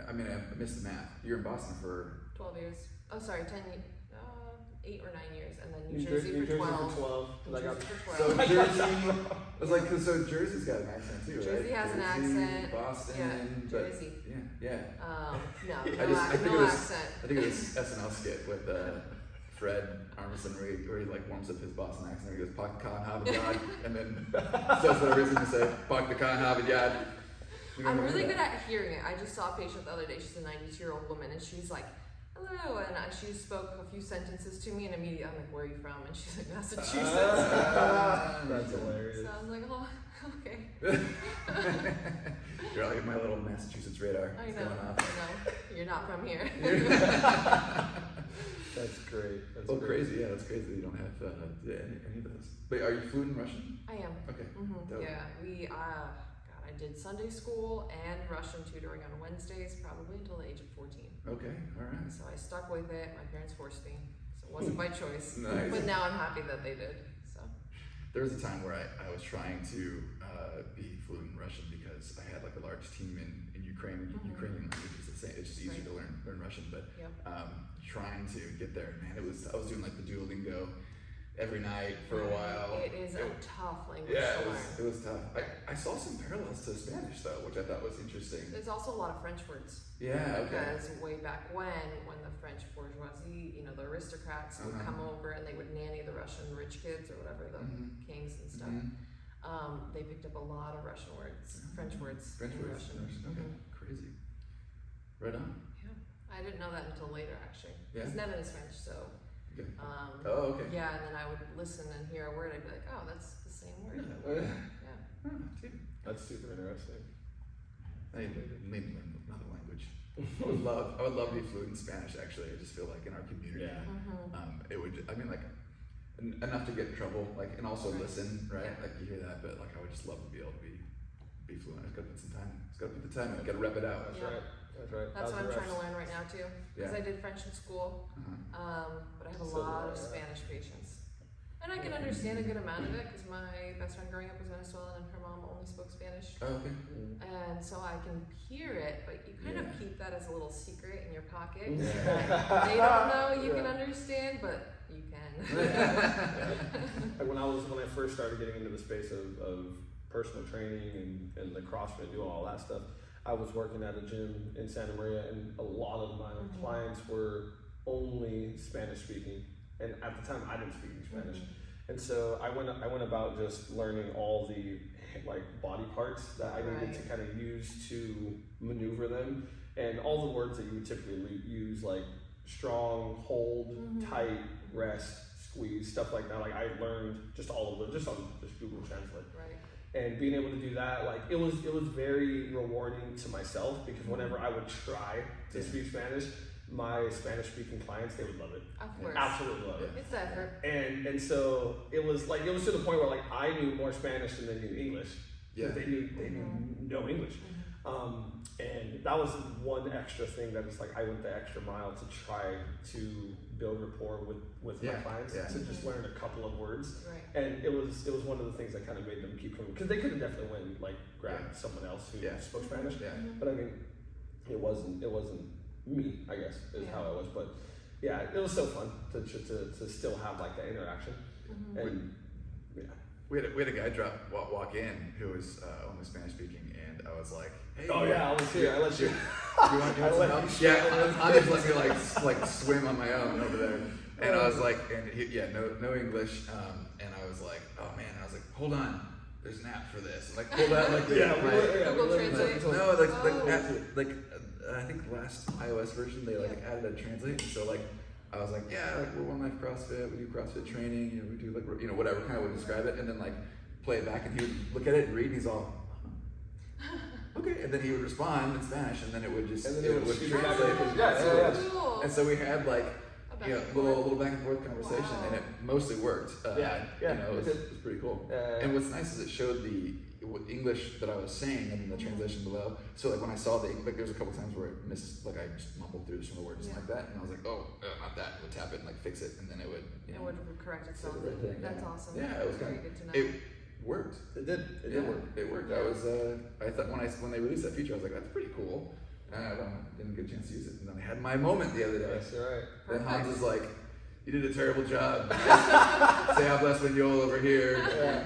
I mean, I missed the math. You're in Boston for 12 years. Oh, sorry, 10 years. 8 or 9 years, and then New New Jersey for 12. 12. New I got Jersey for so 12. Jersey. I was like, 'cause so Jersey's got an accent too, right? Jersey has an accent. Boston, Yeah, but Jersey. yeah. No, I no, just- I think no it was- accent. I think it was SNL skit with Fred Armisen where he like warms up his Boston accent. Where he goes, "Pak kan have yad," and then says whatever he's gonna say. "Pak the kan have yad." I'm really good at hearing it. I just saw a patient the other day. She's a 92-year-old woman, and she's like, "Hello," and she spoke a few sentences to me, and immediately I'm like, "Where are you from?" And she's like, "Massachusetts." That's hilarious. So I was like, "Oh, okay." You're like my little Massachusetts radar. I is know. going I off. know. You're not from here. That's great. That's Oh, great. crazy! Yeah, that's crazy. That you don't have any of those. But are you fluent in Russian? I am. Okay. Dope. Yeah, we God, I did Sunday school and Russian tutoring on Wednesdays, probably until the age of 14. Okay. All right. So I stuck with it. My parents forced me, so it wasn't by choice. Nice. But now I'm happy that they did. So There was a time where I was trying to be fluent in Russian because I had like a large team in Ukraine. Ukrainian language is the same. It's just easier to learn Russian. But Yep. trying to get there, man, I was doing like the Duolingo every night for a while. It is a tough language Yeah, to learn. it was tough. I saw some parallels to Spanish though, which I thought was interesting. There's also a lot of French words. Yeah, okay. Because way back when the French bourgeoisie, the aristocrats would come over and they would nanny the Russian rich kids or whatever, the kings and stuff. They picked up a lot of Russian words, French words French in words. Russian. Okay, crazy. Right on. Yeah, I didn't know that until later actually. Yeah. Because Nevin is French, so. Okay. Oh, okay. Yeah, and then I would listen and hear a word, I'd be like, oh, that's the same word. Yeah. Yeah. Oh, dude. That's super interesting. I need to learn another language. I would love to be fluent in Spanish. Actually, I just feel like in our community, it would. I mean, like enough to get in trouble, like, and also listen, right? Like you hear that, but like I would just love to be able to be fluent. I just gotta put some time. Just gotta put the time in. Gotta rep it out. That's Yeah. right. That's right. That's what I'm How's the trying to refs? learn right now too. Because I did French in school, but I have a So lot of do I. Spanish patients. And I can understand a good amount of it because my best friend growing up was Venezuelan and her mom only spoke Spanish. Oh, okay. And so I can hear it, but you kind of keep that as a little secret in your pocket. Yeah. They don't know you can understand, but you can. Like when I first started getting into the space of personal training and the CrossFit, doing all that stuff, I was working at a gym in Santa Maria, and a lot of my clients were only Spanish speaking, and at the time I didn't speak any Spanish, and so I went about just learning all the like body parts that I needed to kind of use to maneuver them, and all the words that you would typically use, like strong, hold, tight, rest, squeeze, stuff like that. Like I learned just all of them just on just Google Translate. Right. And being able to do that, like it was very rewarding to myself, because whenever I would try to speak Spanish, my Spanish speaking clients, they would love it. Of course. Absolutely love it. It's the effort. And so it was to the point where like I knew more Spanish than they knew English. Yeah. They knew no English. And that was one extra thing that was like I went the extra mile to try to build rapport with my clients, to just learn a couple of words. Right. And it was one of the things that kind of made them keep coming, because they could have definitely went and like grabbed someone else who spoke Spanish. Yeah. But I mean, it wasn't me, I guess, is how it was. But yeah, it was so fun to still have like that interaction. And We had a guy walk in who was only Spanish speaking, and I was like, "Hey, oh yeah, I was here. I let you. you want some help?" Yeah, I just let me like swim on my own over there, and I was like, no English, and I was like, oh man, I was like, hold on, there's an app for this, and, like pulled out like Google Translate. I think last iOS version they like added a translate, and so like I was like, yeah, like we're One Life CrossFit, we do CrossFit training, we do like whatever kind of would describe it, and then like play it back, and he would look at it and read, and he's all, okay, and then he would respond in Spanish, and then it would just And then it would shoot translate. back. Yeah. Cool. And so we had like Back yeah, and forth. little back and forth conversation, Wow. and it mostly worked. Yeah, you know, it it did. was pretty cool. Yeah. And what's nice is it showed the English that I was saying and then the translation below. So like when I saw like there was a couple times where I missed, like I just mumbled through some of the words Yeah. like that, and I was like, oh, not that. We'll tap it and like fix it, and then it would. You It know, would correct itself. the right thing, That's yeah. awesome. Yeah, it was very kinda- good to know. It worked. It did. It Yeah, did work. it worked. I was. I thought when they released that feature, I was like, that's pretty cool. And I didn't get a chance to use it, and then I had my moment the other day. Yes, you're right. Then Perfect. Hans is like, you did a terrible job. Say how blessed when you're over here. Yeah.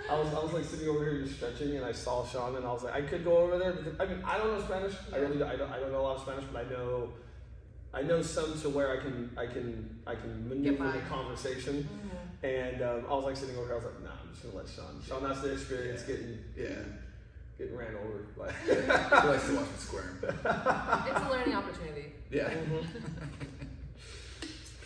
I was like sitting over here just stretching, and I saw Sean, and I was like, I could go over there because I mean I don't know Spanish. I really I don't know a lot of Spanish, but I know some to where I can maneuver by. the conversation. Mhm. And I was like sitting over here. I was like, nah, I'm just gonna let Sean. Sean has the experience getting ran over. Like, He likes to watch me squirm. It's a learning opportunity. Yeah.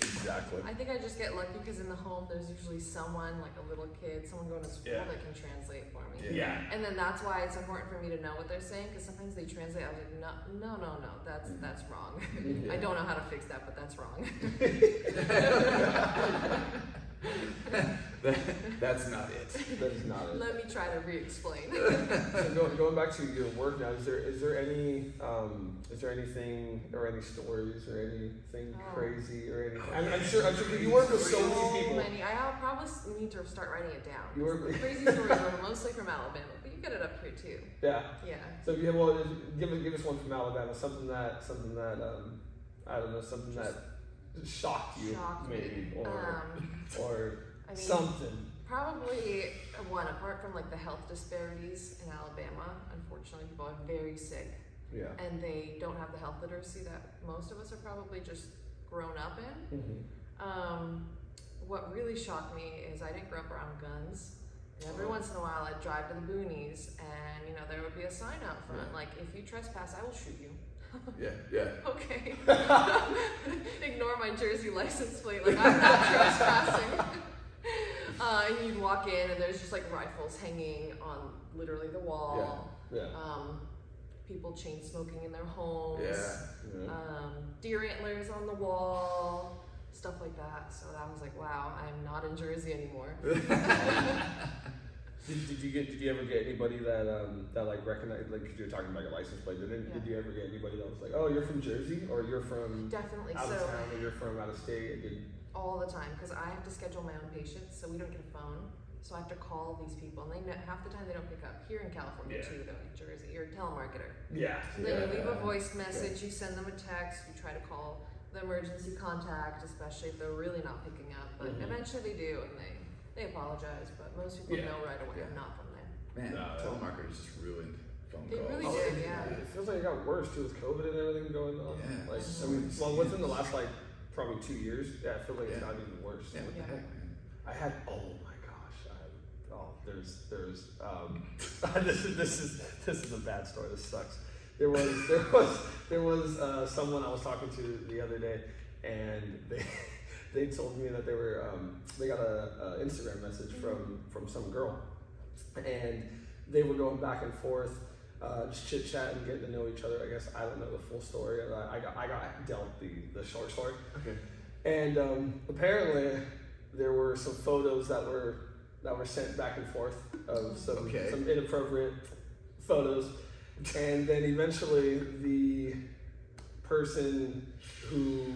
Exactly. I think I just get lucky because in the home there's usually someone, like a little kid, someone going to school Yeah. that can translate for me. Yeah. And then that's why it's important for me to know what they're saying because sometimes they translate. I was like, no, that's wrong. Yeah. I don't know how to fix that, but that's wrong. That's not it. That is not it. Let me try to re-explain. So going back to your work now, is there anything or any stories or anything Oh. crazy or anything? I'm sure you work with so many people. I'll probably need to start writing it down. You work The with crazy stories are mostly from Alabama, but you get it up here too. yeah. Yeah. So if you give us one from Alabama, something that I don't know, something that shocked you Shocked me. maybe or I mean, something. Probably one, apart from like the health disparities in Alabama, unfortunately people are very sick Yeah. and they don't have the health literacy that most of us are probably just grown up in. Mm-hmm. What really shocked me is I didn't grow up around guns. And every once in a while I'd drive to the boonies and there would be a sign out front like, if you trespass, I will shoot you. Yeah. Okay. Ignore my Jersey license plate, like I'm not trespassing. And you'd walk in and there's just like rifles hanging on literally the wall. Yeah. People chain smoking in their homes. Yeah. Deer antlers on the wall, stuff like that. So I was like, wow, I'm not in Jersey anymore. Did you ever get anybody that like recognized, like, 'cause you were talking about your license plate? Did you ever get anybody that was like, oh, you're from Jersey, or you're from Definitely. out So of town, or you're from out of state? all the time, because I have to schedule my own patients, so we don't get a phone. So I have to call these people, and half the time they don't pick up. Here in California Yeah. too, they're like, Jersey, you're a telemarketer. Yeah. So then you leave a voice message, you send them a text, you try to call the emergency contact, especially if they're really not picking up. But Mhm. eventually they do, and they apologize. But most people Yeah. know right away, Yeah. I'm not from there. Man, No. telemarketers just ruined phone They calls. really Oh, did, it, yeah. it feels like it got worse too with COVID and everything going on. Yeah. Like, So I mean, many well, within the scams. last like probably 2 years, yeah, I feel like it's Yeah. gotten even worse. Yeah, what the Yeah. heck, man? I had, oh my gosh, there's this is a bad story. This sucks. There was someone I was talking to the other day, and they told me that they got a Instagram message from some girl, and they were going back and forth, just chit chatting, getting to know each other. I guess I don't know the full story. I got dealt the short story. Okay. And apparently, there were some photos that were sent back and forth of some inappropriate photos, and then eventually the person who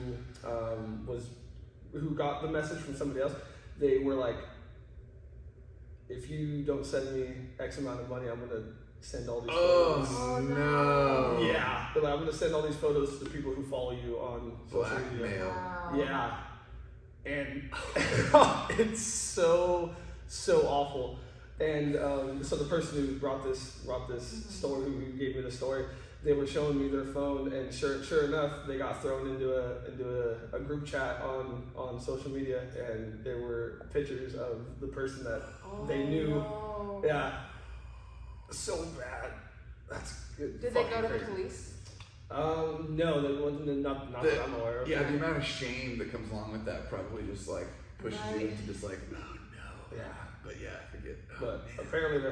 got the message from somebody else, they were like, if you don't send me X amount of money, I'm gonna send all these photos. Oh, no. Yeah, they're like, I'm gonna send all these photos to the people who follow you on social media. Blackmail. Wow. Yeah, and it's so awful. And so the person who brought this story, who gave me the story, they were showing me their phone, and sure enough, they got thrown into a group chat on social media, and there were pictures of the person that they knew. No. Yeah, so bad. That's good. Did they go to crazy. the police? No, that wasn't not that I'm aware of. Yeah, the amount of shame that comes along with that probably just like pushes you Right. into just like, oh no. Yeah. But yeah, forget. Oh, But man. apparently there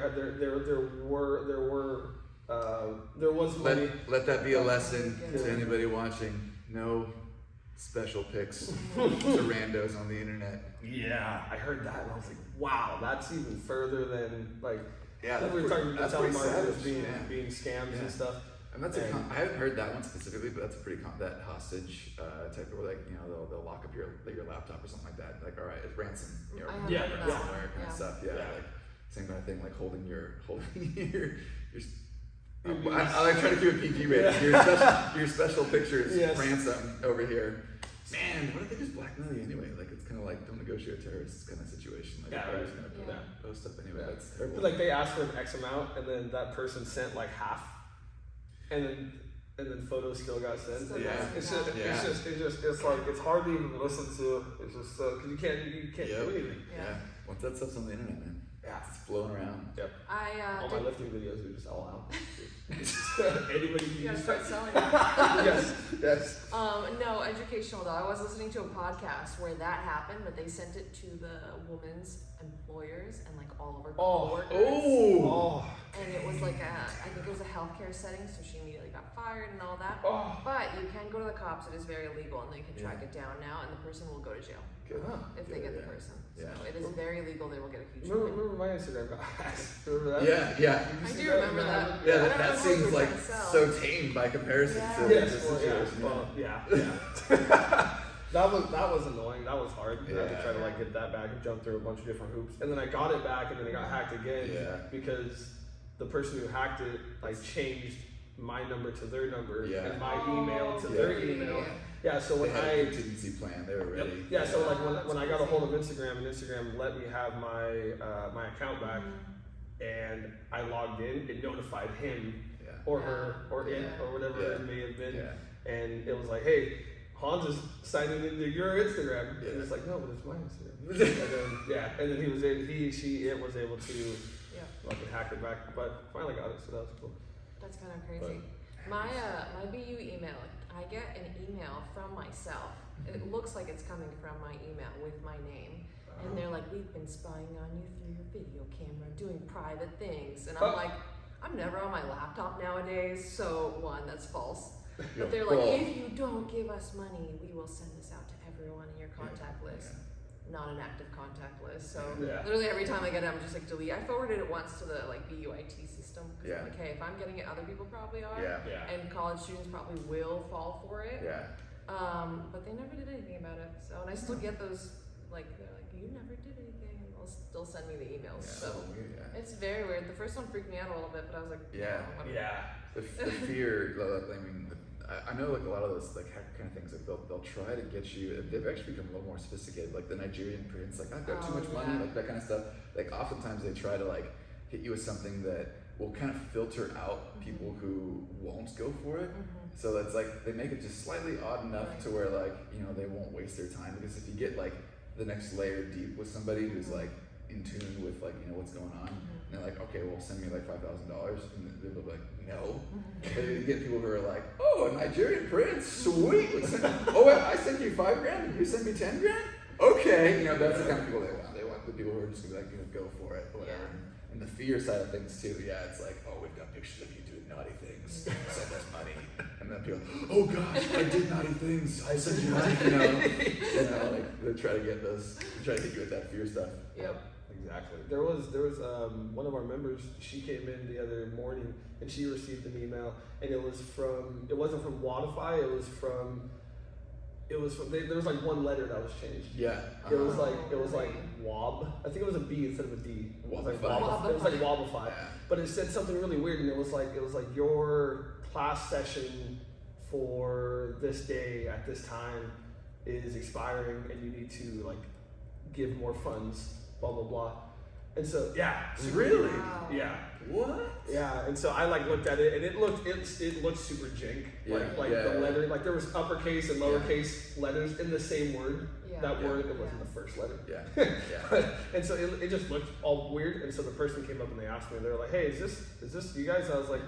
was money. Let that be a lesson Yeah. to anybody watching. No special pics to randos on the internet. Yeah, I heard that and I was like, wow, that's even further than like. Yeah, we were talking about that's telling pretty marketers savage. being scams and stuff. And that's I haven't heard that one specifically, but that's a pretty that hostage type of where like they'll lock up your laptop or something like that. Like, all right, it's ransom, ransomware kind of stuff. Yeah, like same kind of thing, like holding your I try to keep it PG rated. Your special pictures ransom over here. Man, what if they just blackmail you anyway? Like it's kind of like don't negotiate with terrorists kind of situation. Like they're just gonna post stuff anyway. That's terrible. But like they asked for an X amount, and then that person sent like half, and then photos still got sent. It's like it's hard to even listen to. It's just so because you can't do anything. Yeah. Once that stuff's on the internet, man. Yeah, it's flowing around. Yep. All my lifting videos are just all out. Anybody can you gotta use start that. selling them. Yes. No, educational though. I was listening to a podcast where that happened, but they sent it to the woman's employers and like all of her coworkers. And it was like I think it was a healthcare setting, so she immediately got fired and all that. But you can go to the cops. It is very illegal, and they can track it down now, and the person will go to jail if they get the person. So it is very legal. They will get a huge. Remember my Instagram got hacked? Remember that? Yeah. I do remember that. Yeah, that seems like so tame by comparison to this situation. That was annoying. That was hard. I had to try to like get that back and jump through a bunch of different hoops, and then I got it back, and then it got hacked again because the person who hacked it like changed my number to their number and my email to their email. Yeah, so when they had a contingency plan, they were ready. Yeah, so like when I got a hold of Instagram and Instagram let me have my my account back, and I logged in, it notified him or her or it or whatever it may have been, and it was like, hey, Hans is signing into your Instagram, and it's like, no, but it's my Instagram. and then it was able to hack it back, but finally got it, so that was cool. That's kind of crazy. My BU email, I get an email from myself. It looks like it's coming from my email with my name. And they're like, we've been spying on you through your video camera, doing private things. And I'm like, I'm never on my laptop nowadays, so one, that's false. But they're like, if you don't give us money, we will send this out to everyone in your contact list. Not an active contact list. So literally every time I get it, I'm just like delete. I forwarded it once to the like BUIT system. Because I'm like, hey, if I'm getting it, other people probably are. And college students probably will fall for it. But they never did anything about it. So, and I still get those, like, they're like, you never did anything. And they'll still send me the emails. So it's very weird. The first one freaked me out a little bit, but I was like, The fear, I mean, I know like a lot of those like hacker kind of things, like they'll try to get you. They've actually become a little more sophisticated. Like the Nigerian prince, like I've got too much money, like that kind of stuff. Like oftentimes they try to like hit you with something that will kind of filter out people who won't go for it. So that's like they make it just slightly odd enough to where like they won't waste their time, because if you get like the next layer deep with somebody who's like in tune with like what's going on. And they're like, okay, well, send me like $5,000, and they'll be like, no. But you get people who are like, oh, a Nigerian prince, sweet. I sent you $5,000, and you sent me $10,000. Okay, that's the kind of people they want. They want the people who are just gonna be like, go for it, whatever. And the fear side of things too, it's like, oh, we've got pictures of you doing naughty things. Send us money. And then people, oh gosh, I did naughty things. I sent you money. Like they try to get you with that fear stuff. Exactly. There was one of our members. She came in the other morning and she received an email, and it wasn't from Wadify. It was from. There was like one letter that was changed. It was like Wob. I think it was a B instead of a D. It was like Wobify. But it said something really weird, and it was like your class session for this day at this time is expiring, and you need to like give more funds. Blah blah blah, and so really, what? And so I like looked at it, and it looked super jank, the letter, like there was uppercase and lowercase letters in the same word. That word, it wasn't the first letter. And so it just looked all weird, and so the person came up and they asked me, they were like, hey, is this you guys? I was like,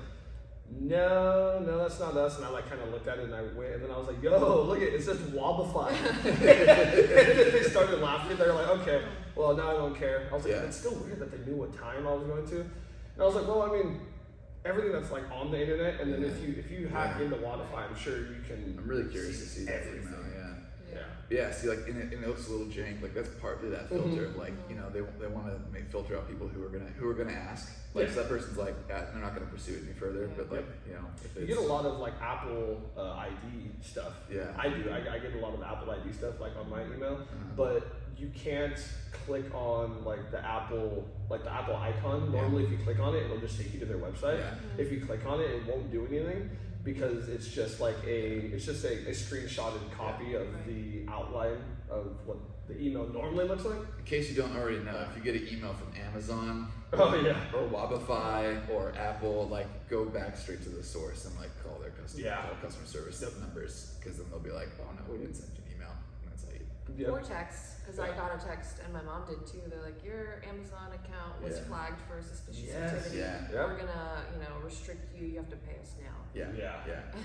no, that's not us. And I like kind of looked at it, and I went, and then I was like, yo, look at it, it's just Wobify. And they started laughing. They were like, okay, well, now I don't care. I was like, it's still weird that they knew what time I was going to. And I was like, well, I mean, everything that's like on the internet, and then if you hack into Wobify, I'm sure you can. I'm really curious to see that email. Yeah, see, like, and it looks a little jank. Like, that's partly that filter of, like, you know, they want to filter out people who are gonna ask. Like, so that person's like, they're not gonna pursue it any further. But like, you know, if you get a lot of like Apple ID stuff. Yeah, I do. I get a lot of Apple ID stuff like on my email, but you can't click on like the Apple icon. Normally, if you click on it, it'll just take you to their website. Yeah. If you click on it, it won't do anything because it's just like a screenshotted copy of the outline of what the email normally looks like. In case you don't already know, if you get an email from Amazon, Oh yeah, or Wabify or Apple, like go back straight to the source and like call their customer service numbers, because then they'll be like, oh no, we didn't send you an email. And that's how you. Or text, because I got a text and my mom did too. They're like, your Amazon account was flagged for suspicious activity. We're gonna, restrict you. You have to pay us now. Yeah.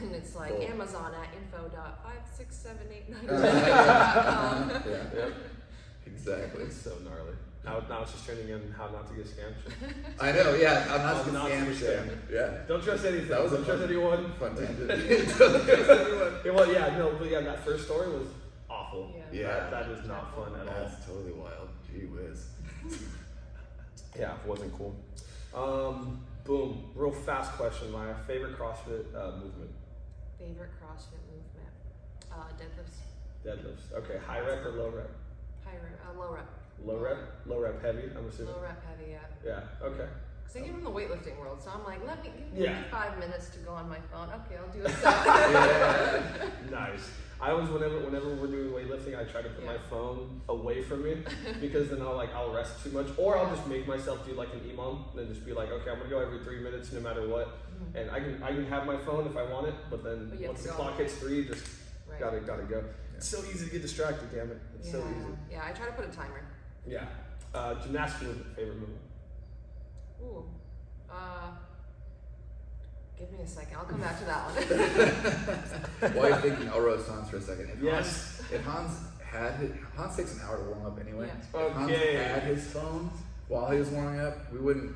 And it's like Amazon at info.56789. Yeah. Exactly. It's so gnarly. Now it's just turning in how not to get scammed. I know, yeah. How not to Not get to scammed. Yeah. Don't trust anything. That was Don't trust anyone. Fun tangent. But that first story was awful. Yeah. That is not fun at all. That's totally wild. Gee whiz. Yeah, it wasn't cool. Boom. Real fast question, Maya. Favorite CrossFit movement? Favorite CrossFit movement? Deadlifts. Deadlifts. Okay. High rep or low rep? Low rep. Low rep? Low rep heavy, I'm assuming? Low rep heavy, yeah. Yeah, okay. Because I came from the weightlifting world, so I'm like, give me Yeah. 5 minutes to go on my phone. Okay, I'll do a set. Nice. I always, whenever we're doing weightlifting, I try to put my phone away from me because then I'll rest too much, or I'll just make myself do like an EMOM and then just be like, okay, I'm gonna go every 3 minutes no matter what, and I can have my phone if I want it, but then once the clock hits 3, just gotta go. It's so easy to get distracted, damn it. It's so easy. Yeah, I try to put a timer. Yeah. Gymnastics movement, favorite movement? Ooh. Give me a second. I'll come back to that one. While you're thinking, I'll roast Hans for a second. If Hans takes an hour to warm up anyway. Yeah. If Hans had his phone while he was warming up,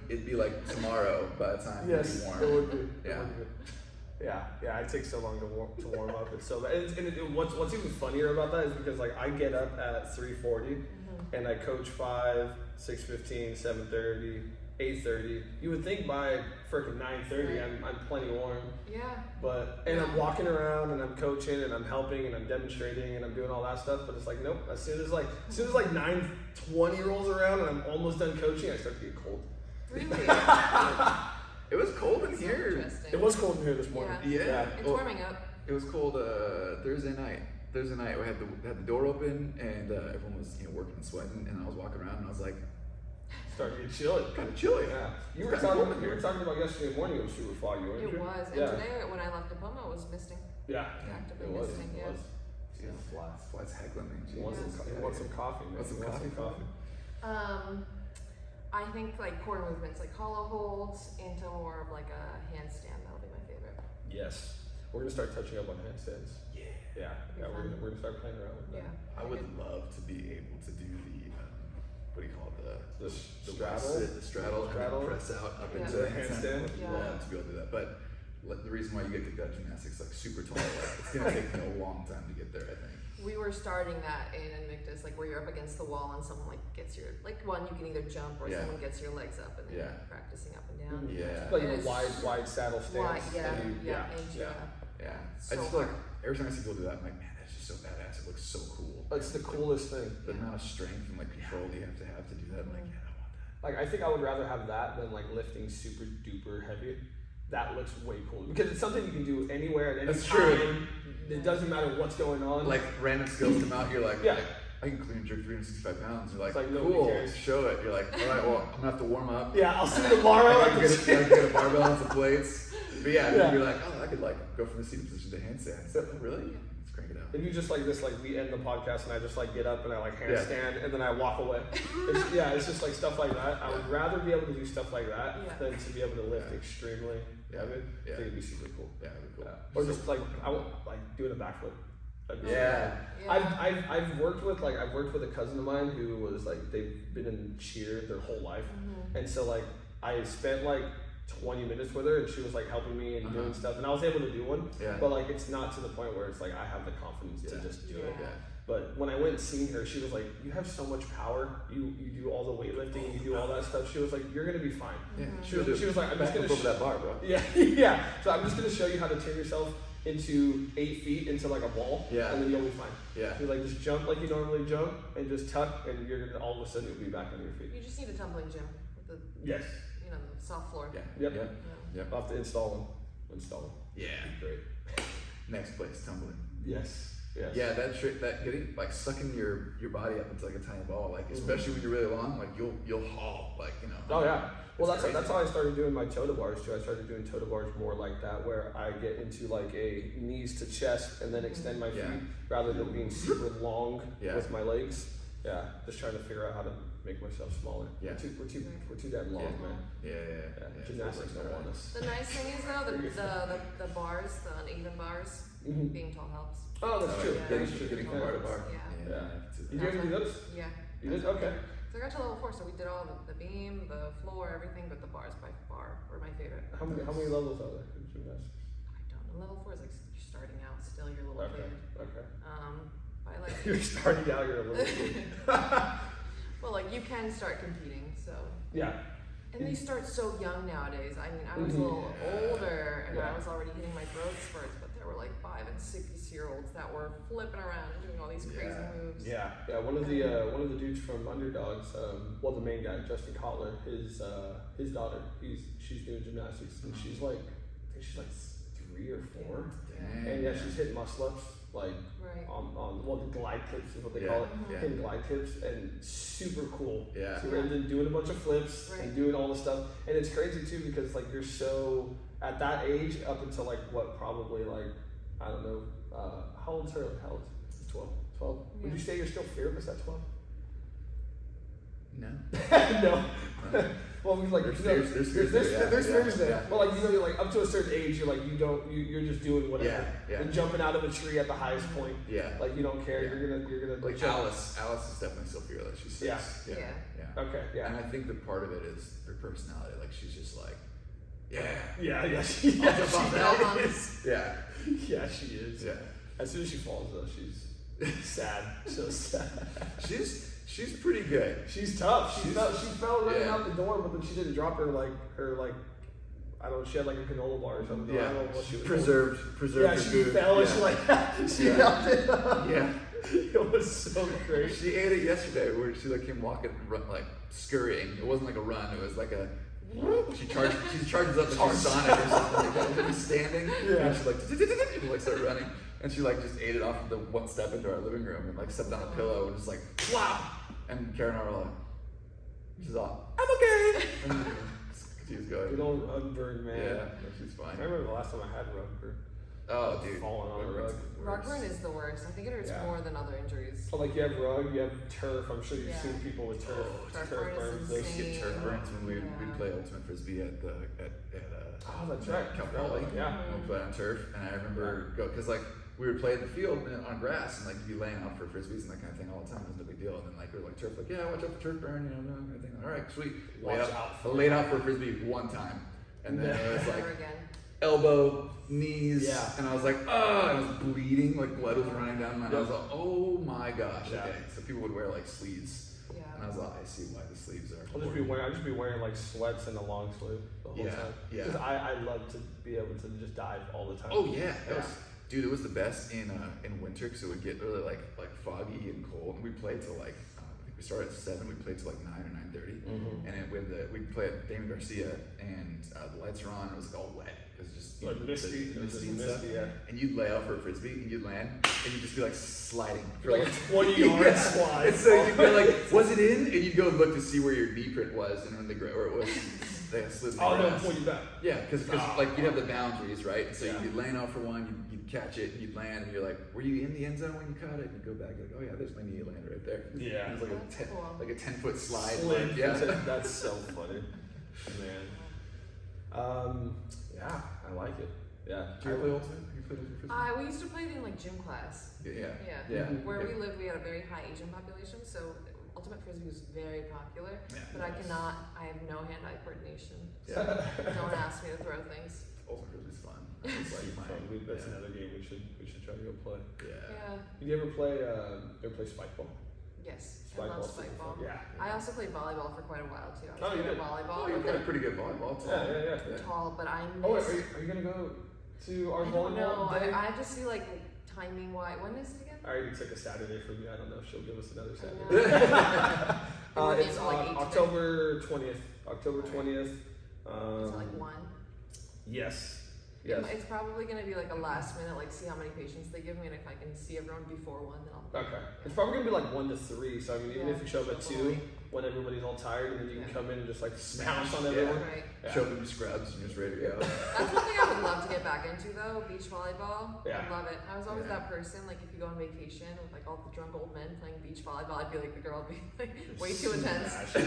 it'd be like tomorrow by the time he'd be warm. It would be. Yeah. Yeah, it takes so long to warm up. It's so bad. And what's even funnier about that is because like I get up at 3:40 and I coach 5, 6:15, 7:30, 8:30. You would think by freaking 9:30 I'm plenty warm. Yeah. And I'm walking around and I'm coaching and I'm helping and I'm demonstrating and I'm doing all that stuff. But it's like nope. As soon as 9:20 rolls around and I'm almost done coaching, I start to get cold. Really? It was cold in here. It was cold in here this morning. Yeah. It's warming up. It was cold Thursday night. We had the door open and everyone was working and sweating, and I was walking around and I was like, starting to get chilly. Kind of chilly. Yeah. You were talking about yesterday morning. It was super foggy, weren't you? It was. And today when I left Diploma, it was misting. Yeah. Actively It was. misting. It was. Flies heckling me. You want some coffee, man. Want some coffee? I think like core movements, like hollow holds, into more of like a handstand. That'll be my favorite. Yes. We're gonna start touching up on handstands. Yeah. We're gonna start playing around with that. Yeah. I would love to be able to do the what do you call it, the straddle, and then press out up into the handstand. I would love to be able to do that, but the reason why you get kicked out of gymnastics like super tall, it's gonna take me a long time to get there. I think. We were starting that in Invictus, like where you're up against the wall and someone gets your you can either jump or someone gets your legs up and then you're practicing up and down. Yeah. Like a wide saddle stance. Yeah. So I just feel like every time I see people do that, I'm like, man, that's just so badass. It looks so cool. It's the coolest thing. The amount of strength and control you have to do that. I'm like, yeah, I want that. Like I think I would rather have that than lifting super duper heavy. That looks way cooler because it's something you can do anywhere at any time. True. It doesn't matter what's going on. Like random skills come out, you're like, I can clean and jerk 365 pounds. You're like cool, show it. You're like, all right, well, I'm gonna have to warm up. Yeah, I'll see tomorrow. I can get a barbell and some plates. But you're like, oh, I could go from the seated position to handstand. Really? Let's crank it out. If you just like this, we end the podcast and I just get up and I handstand and then I walk away. It's just stuff like that. I would rather be able to do stuff like that than to be able to lift extremely heavy. I think it'd be super cool. Yeah, it'd be cool. Or just doing a backflip. Yeah. I've worked with a cousin of mine who was they've been in cheer their whole life, and so I spent 20 minutes with her and she was helping me and doing stuff and I was able to do one, but it's not to the point where it's I have the confidence to just do it. But when I went and seen her, she was like, "You have so much power. You do all the weightlifting, you do all that stuff." She was like, "You're gonna be fine." Yeah. She was like, "I'm just gonna over that bar, bro. Yeah, yeah. So I'm just gonna show you how to turn yourself into 8 feet into like a ball, Yeah. and then you'll be fine." Yeah. She was like, "Just jump like you normally jump, and just tuck, and you're gonna all of a sudden you'll be back on your feet." You just need a tumbling gym with the Yes. the soft floor. Yeah. Yep. Yep. Yep. I'll have to install them. Yeah. Great. Next place, tumbling. Yes. Yes. Yeah, that trick, that getting like sucking your body up into like a tiny ball, like especially when you're really long, like you'll haul, like Oh yeah. Well, It's that's how I started doing my toe to bars too. I started doing toe to bars more like that, where I get into like a knees to chest and then extend my feet Yeah. rather than being super long Yeah. with my legs. Yeah, just trying to figure out how to make myself smaller. Yeah. We're too damn long, Yeah. man. Yeah. Gymnastics don't want us. The nice thing is though, the bars, the uneven bars, Mhm. being tall helps. Oh, that's true. yeah. That's true. Getting from bar to bar. Yeah. Yeah. Yeah. Did you ever do those? Yeah. You did? Okay. So I got to level 4, so we did all the beam, the floor, everything, but the bars by far were my favorite. How many levels are there in gymnastics? I don't know. Level 4 is like you're starting out, still you're a little Okay. kid. Okay. I like. You're starting out. You're a little kid. Well, like you can start competing, so. Yeah. And they start so young nowadays. I mean, I was a Mhm. little older, and Yeah. I was already hitting my growth spurts, but there were like 5 and 6-year-olds that were flipping around and doing all these crazy Yeah. moves. Yeah, yeah. One of the dudes from Underdogs, well, the main guy, Justin Kotler, his daughter, she's doing gymnastics, and she's like, I think she's like 3 or 4, Dang. and yeah, she's hitting muscle ups like Right. on well, the glide clips is what they Yeah, call it, yeah. hitting glide clips, and super cool. Yeah. So and then doing a bunch of flips Right. and doing all the stuff, and it's crazy too because like you're so at that age up until like what probably like I don't know how old's her? How old? 12. 12. Would Yeah. you say you're still fearless at 12? No. No. Well, we like There's you know, fears- there's fears there, yeah, there's yeah, fears there. yeah. Well, like you're like up to a certain age, you're like you're just doing whatever. Yeah, yeah. And jumping out of a tree at the highest point. Yeah. Like you don't care. Yeah. You're gonna Like jump. Alice is definitely still fearless. She's 6. Yeah. Yeah. Okay. Yeah. And I think that part of it is her personality. Like she's just like, yeah. Yeah. Yeah. I'll jump off that. is. Yeah. Yeah. She is. Yeah. As soon as she falls, though, she's sad. So sad. She's pretty good. She's tough. She fell running Yeah. out the door, but then she didn't drop her I don't know. She had like a granola bar or something. I don't know what she was Preserved Yeah, her she food. fell and yeah. she like she Yeah. held it up. Yeah. It was so great. She ate it yesterday where she like came walking like scurrying. It wasn't like a run, it was like a she charges up like she's Sonic or something like that. She's standing Yeah. and she like start running. And she like just ate it off the one step into our living room and like stepped on a pillow and just like flop. And Karen and I were like, she's all, I'm okay. And she was going. Good old rug burn, man. Yeah, no, she's I fine. remember the last time I had rug burn. Oh, dude. Falling on a Rug rug. burn's the Rug worst. burn is the worst. I think it hurts Yeah. more than other injuries. So like you have rug, you have turf. I'm sure you've Yeah. seen people with turf. Turf turf burn is burns. Those We insane. get turf burns when we'd Yeah. play ultimate frisbee at Oh, that's right. Cal Poly. Yeah. We played on turf, and I remember because like we would play in the field on grass, and like you'd be laying out for frisbees and that kind of thing all the time. It was no big deal. And then like we were like turf, like yeah, watch out for turf burn, you know, that kind of thing. All right, sweet. Watch out I laid out for a frisbee one time, and then it was like Never again. elbow, knees, Yeah. and I was like, oh, and I was bleeding, like blood was running down my. Yeah. I was like, oh my gosh. Yeah. Okay, so people would wear like sleeves, Yeah. and I was like, I see why the sleeves are. I'll just be wearing like sweats and a long sleeve the whole Yeah, time. yeah. Because I love to be able to just dive all the time. Oh yeah, that Yeah. was, dude, it was the best in winter because it would get really like foggy and cold. And we played till like I think we started at 7. We played till like 9 or 9:30, Mhm. and we played at Damon Garcia, and the lights were on. And it was like all wet. It was just Like misty, the it was just and stuff. misty, yeah. And you'd lay out for a frisbee, and you'd land, and you'd just be like sliding for Like like a 20-yard Yeah. slide. And so you'd be like, was it in? And you'd go look to see where your knee print was, and when where it was, they slid in the Oh no, grass. pull you back. Yeah, because Oh. like you'd have the boundaries, right? So Yeah. you'd be laying out for one, you'd catch it, you'd land, and you're like, were you in the end zone when you caught it? And you go back, you're like, oh yeah, there's my knee land right there. Yeah. And it was like That's cool. like a 10-foot slide. Slid. Yeah. That's so funny, man. Yeah, I like it. Yeah. Do you play ultimate? You played ultimate frisbee? We used to play it in like gym class. Yeah. Yeah. Yeah. Mhm. Where yeah. we live, we had a very high Asian population, so ultimate frisbee was very popular, Yeah, but I have no hand-eye coordination. So Yeah. don't ask me to throw things. Ultimate frisbee's fun. It's like Super fun. That's another game we should try to go play. Yeah. Did you ever play spike ball? Yes, I Spike love ball's spike super ball. fun. Yeah. I also played volleyball for quite a while too. I Oh, was you good at did? volleyball. Oh, you played pretty good volleyball too. Yeah. Tall, but I miss. Oh, wait, are you gonna go to our I don't volleyball know. day? I just see like timing wise. When is it again? Alright, it's like a Saturday for me. I don't know if she'll give us another I Saturday. know. It's Like 8 to 10. October 20th. October 20th. Is it like 1? Yes. It's probably gonna be like a last minute, like see how many patients they give me, and if I can see everyone before 1, then I'll. Okay. It's probably gonna be like 1 to 3. So I mean, even Yeah, if you show up at sure, 2, totally. when everybody's all tired, and then you can Yeah. come in and just like Smash, pounce on yeah. everyone. Right. Yeah. Show them scrubs and you're just ready to go. That's one thing I would love to get back into though, beach volleyball. Yeah. I love it. I was always Yeah. that person, like if you go on vacation with like all the drunk old men playing beach volleyball, I'd be like the girl, be like way too intense. I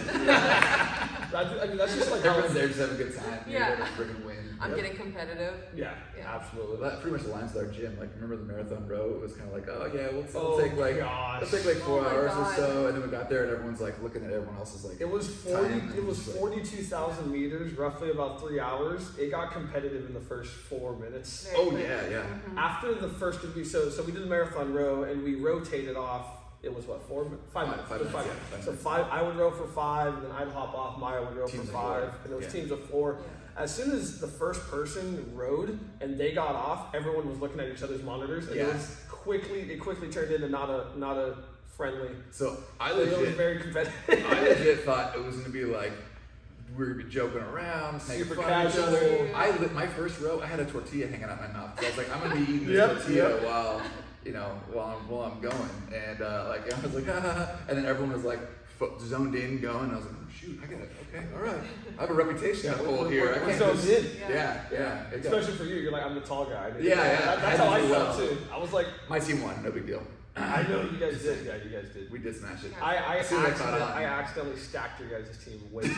mean, that's just like how Everyone's there just having a good time. You're Yeah. there to friggin' win. I'm Yep. getting competitive. Yeah, Yeah. absolutely. Well, that pretty much aligns with our gym. Like, remember the marathon row? It was kind of like, oh yeah, we'll Oh, take like gosh. let's take like 4 Oh my hours God. or so, and then we got there and everyone's like looking at everyone else's like. It was Time 42,000 meters, roughly about 3 hours. It got competitive in the first 4 minutes. Very Oh quick. yeah. Mhm. After the first of these, so we did the marathon row and we rotated off. It was what 5 minutes. Five Just minutes, 5 yeah, 5 So minutes. 5. I would row for 5, and then I'd hop off. Maya would row Teams for of 5, 4. and it was Yeah. teams of 4. Yeah. As soon as the first person rowed and they got off, everyone was looking at each other's monitors, and Yeah. it quickly turned into not a friendly. So I It was legit, very competitive. I legit thought it was gonna be like we were gonna be joking around, making Super fun of each casual. other. My first row, I had a tortilla hanging out my mouth. So I was like, I'm gonna be eating this Yep, tortilla yep. while I'm going, and like I was like, and then everyone was like zoned in, going. I was like, oh, shoot, I got it. Okay, all right. I have a reputation to hold here. I We're can't zoned just- in. Yeah. It got- Especially for you, you're like, I'm the tall guy. Yeah. That's I how I did felt well. too. I was like, My team won, no big deal. I know you guys did. Yeah, you guys did. We did smash it. I As soon as I caught on. accidentally stacked your guys' team way too You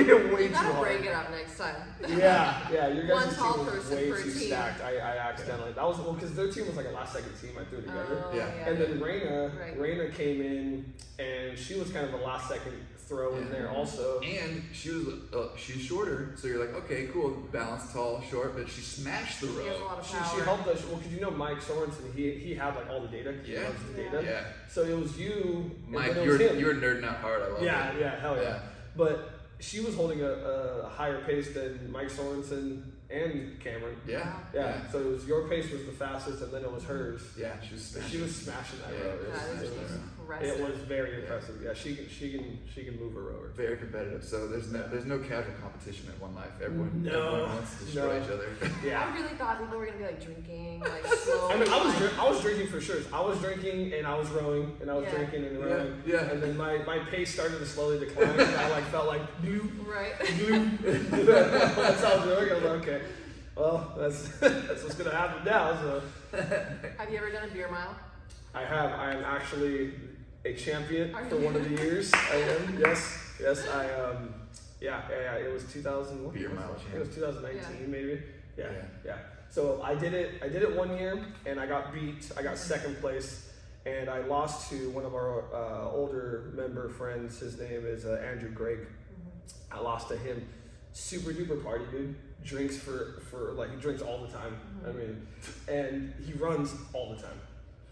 too gotta hard. break it up next time. Yeah, your One guys' tall team was person way per too team. stacked. I accidentally. That was because their team was like a last second team I threw together. Oh, Yeah. And then Right. Raina came in, and she was kind of a last second throw in Yeah. there also. And she's shorter, so you're like, okay, cool, balanced, tall, short, but she smashed the She has a row. lot of She power. helped us. Well, because you know Mike Sorensen, he had like all the data. He Yeah. loves the Yeah. data. Yeah, So it was you. and Mike, then it was him. you're nerding out hard. I love Yeah, it. yeah, hell yeah. Yeah. But she was holding a higher pace than Mike Sorensen and Cameron. Yeah, Yeah. So it was your pace was the fastest, and then it was hers. yeah. She was But smashing. she was smashing that Yeah, row. that It That was, is it was, impressive. it was very Yeah. impressive. Yeah, she can move a rower. very competitive. So there's no casual competition in One Life. Everyone wants to destroy No. each other. Yeah. I really thought people were gonna be like drinking, like slow. I mean, I was drinking for sure. I was drinking and I was rowing and I was Yeah. drinking and rowing. Yeah. And then my pace started to slowly decline. And I like felt like bloop, Right. bloop. That's how I was rowing. I was like, okay, well that's what's gonna happen now. So Have you ever done a beer mile? I am actually a champion Are for you? one of the years. I am. Yes. I yeah. It was 2000. what Beer was mile it? It was 2019 maybe. Yeah. Yeah. So I did it 1 year and I got beat. I got second place and I lost to one of our older member friends. His name is Andrew Gregg. I lost to him. Super duper party dude. Drinks for like he drinks all the time. I mean, and he runs all the time.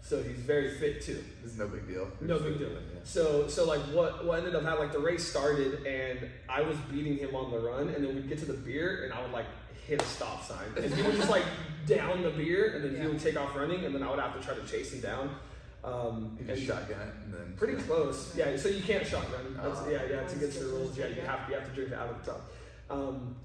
So he's very fit too. This is no big deal. No big deal. Yeah. So like what ended up happening, like the race started and I was beating him on the run and then we'd get to the beer and I would like hit a stop sign. And he would just like down the beer and then he Yeah. would take off running and then I would have to try to chase him down. You And just shotgun it and then pretty close. Yeah, so you can't shotgun. That's, Oh. yeah, to get to the rules, yeah, you have to drink it out of the top.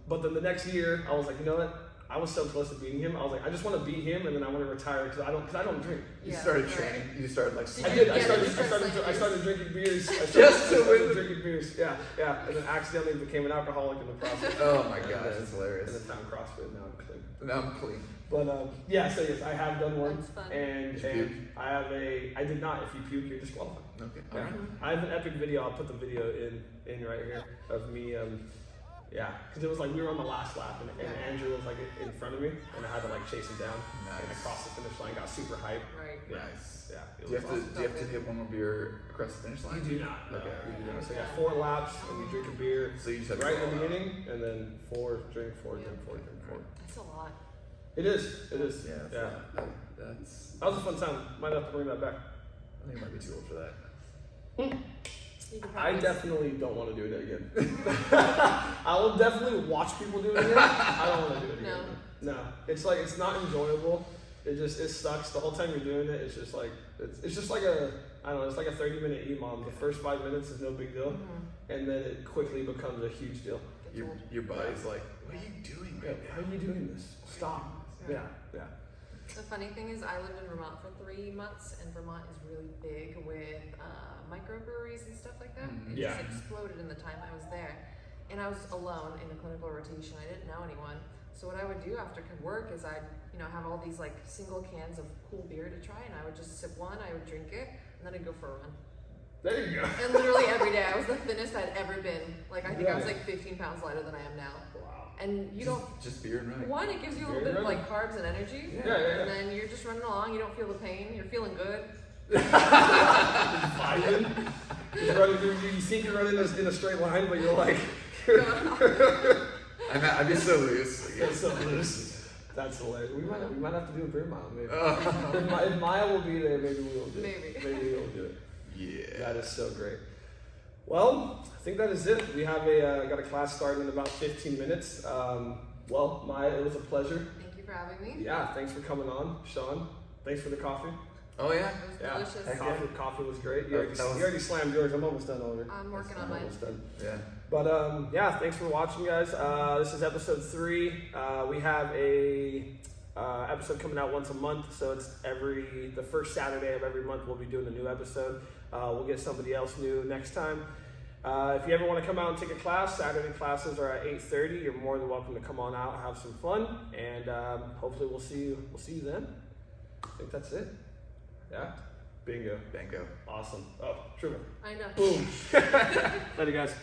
But then the next year I was like, you know what? I was so close to beating him. I was like, I just want to beat him and then I want to retire because I don't drink. You Yeah, started right. training. You started like. Did I you- did. yeah, I started. did you start I started drinking beers. I started, Just to I started win. drinking beers. Yeah, and then accidentally became an alcoholic in the process. Oh my And gosh, then- that's hilarious. And then found CrossFit. Now I'm clean. Now I'm clean. But yeah, so yes, I have done one, That's fun. and Did you puke? I have a. I did not. If you puke, you're disqualified. Okay. Yeah. Alright. I have an epic video. I'll put the video in right here of me Yeah, because it was like we were on the last lap, and Andrew was like in front of me, and I had to like chase him down. And I crossed the finish line, got super hyped. Right. Yeah. Nice. Yeah. It Do you was have to awesome. do you have to hit one more beer across the finish line? You do not. No, Okay. we do not. So yeah, 4 laps, and we drink a beer So you just have to right go in the all out. beginning, and then 4, drink 4, drink 4, drink 4. That's a lot. It is. It is. Yeah. Yeah. That's. That was a fun time. Might have to bring that back. I think I might be too old for that. You can I practice. definitely don't want to do it again. I will definitely watch people do it again. I don't want to do it again. No. It's like it's not enjoyable. It sucks. The whole time you're doing it, it's just like it's just like I don't know. It's like a 30-minute EMOM. The first 5 minutes is no big deal, and then it quickly becomes a huge deal. Your body's like, what are you doing right now? How are you doing this? Stop. Right. Yeah. The funny thing is, I lived in Vermont for 3 months, and Vermont is really big with microbreweries and stuff like that. It Yeah. just exploded in the time I was there. And I was alone in a clinical rotation. I didn't know anyone. So what I would do after work is I'd, have all these like single cans of cool beer to try, and I would just sip one, I would drink it, and then I'd go for a run. There you go. And literally every day, I was the thinnest I'd ever been. Like, I think I was Yeah. like 15 pounds lighter than I am now. Wow. And you don't, Just beer and running. one, it gives you a little bit of like carbs and energy. Yeah. And then you're just running along, you don't feel the pain, you're feeling good. Vibing. Just running through, you think you're running in a straight line, but you're like, I'd be so loose. Like, that's so loose. That's hilarious. We might have to do a beer mile, maybe. Oh. If Maya will be there, maybe we will do it. Maybe. Maybe we'll do it. Yeah. That is so great. Well, I think that is it. We have got a class starting in about 15 minutes. Well, Maya, it was a pleasure. Thank you for having me. Yeah, thanks for coming on. Sean, thanks for the coffee. Oh yeah. It was Yeah, delicious. coffee was great. You That already, was- you already slammed yours. I'm almost done over. I'm working on I'm mine. almost done. Yeah. But yeah, thanks for watching, guys. This is episode 3. We have a episode coming out once a month, so it's the first Saturday of every month we'll be doing a new episode. We'll get somebody else new next time. If you ever want to come out and take a class, Saturday classes are at 8:30. You're more than welcome to come on out, have some fun, and hopefully we'll see you then. I think that's it. Yeah. Bingo. Bango. Awesome. Oh, true. I know. Boom. Later, guys.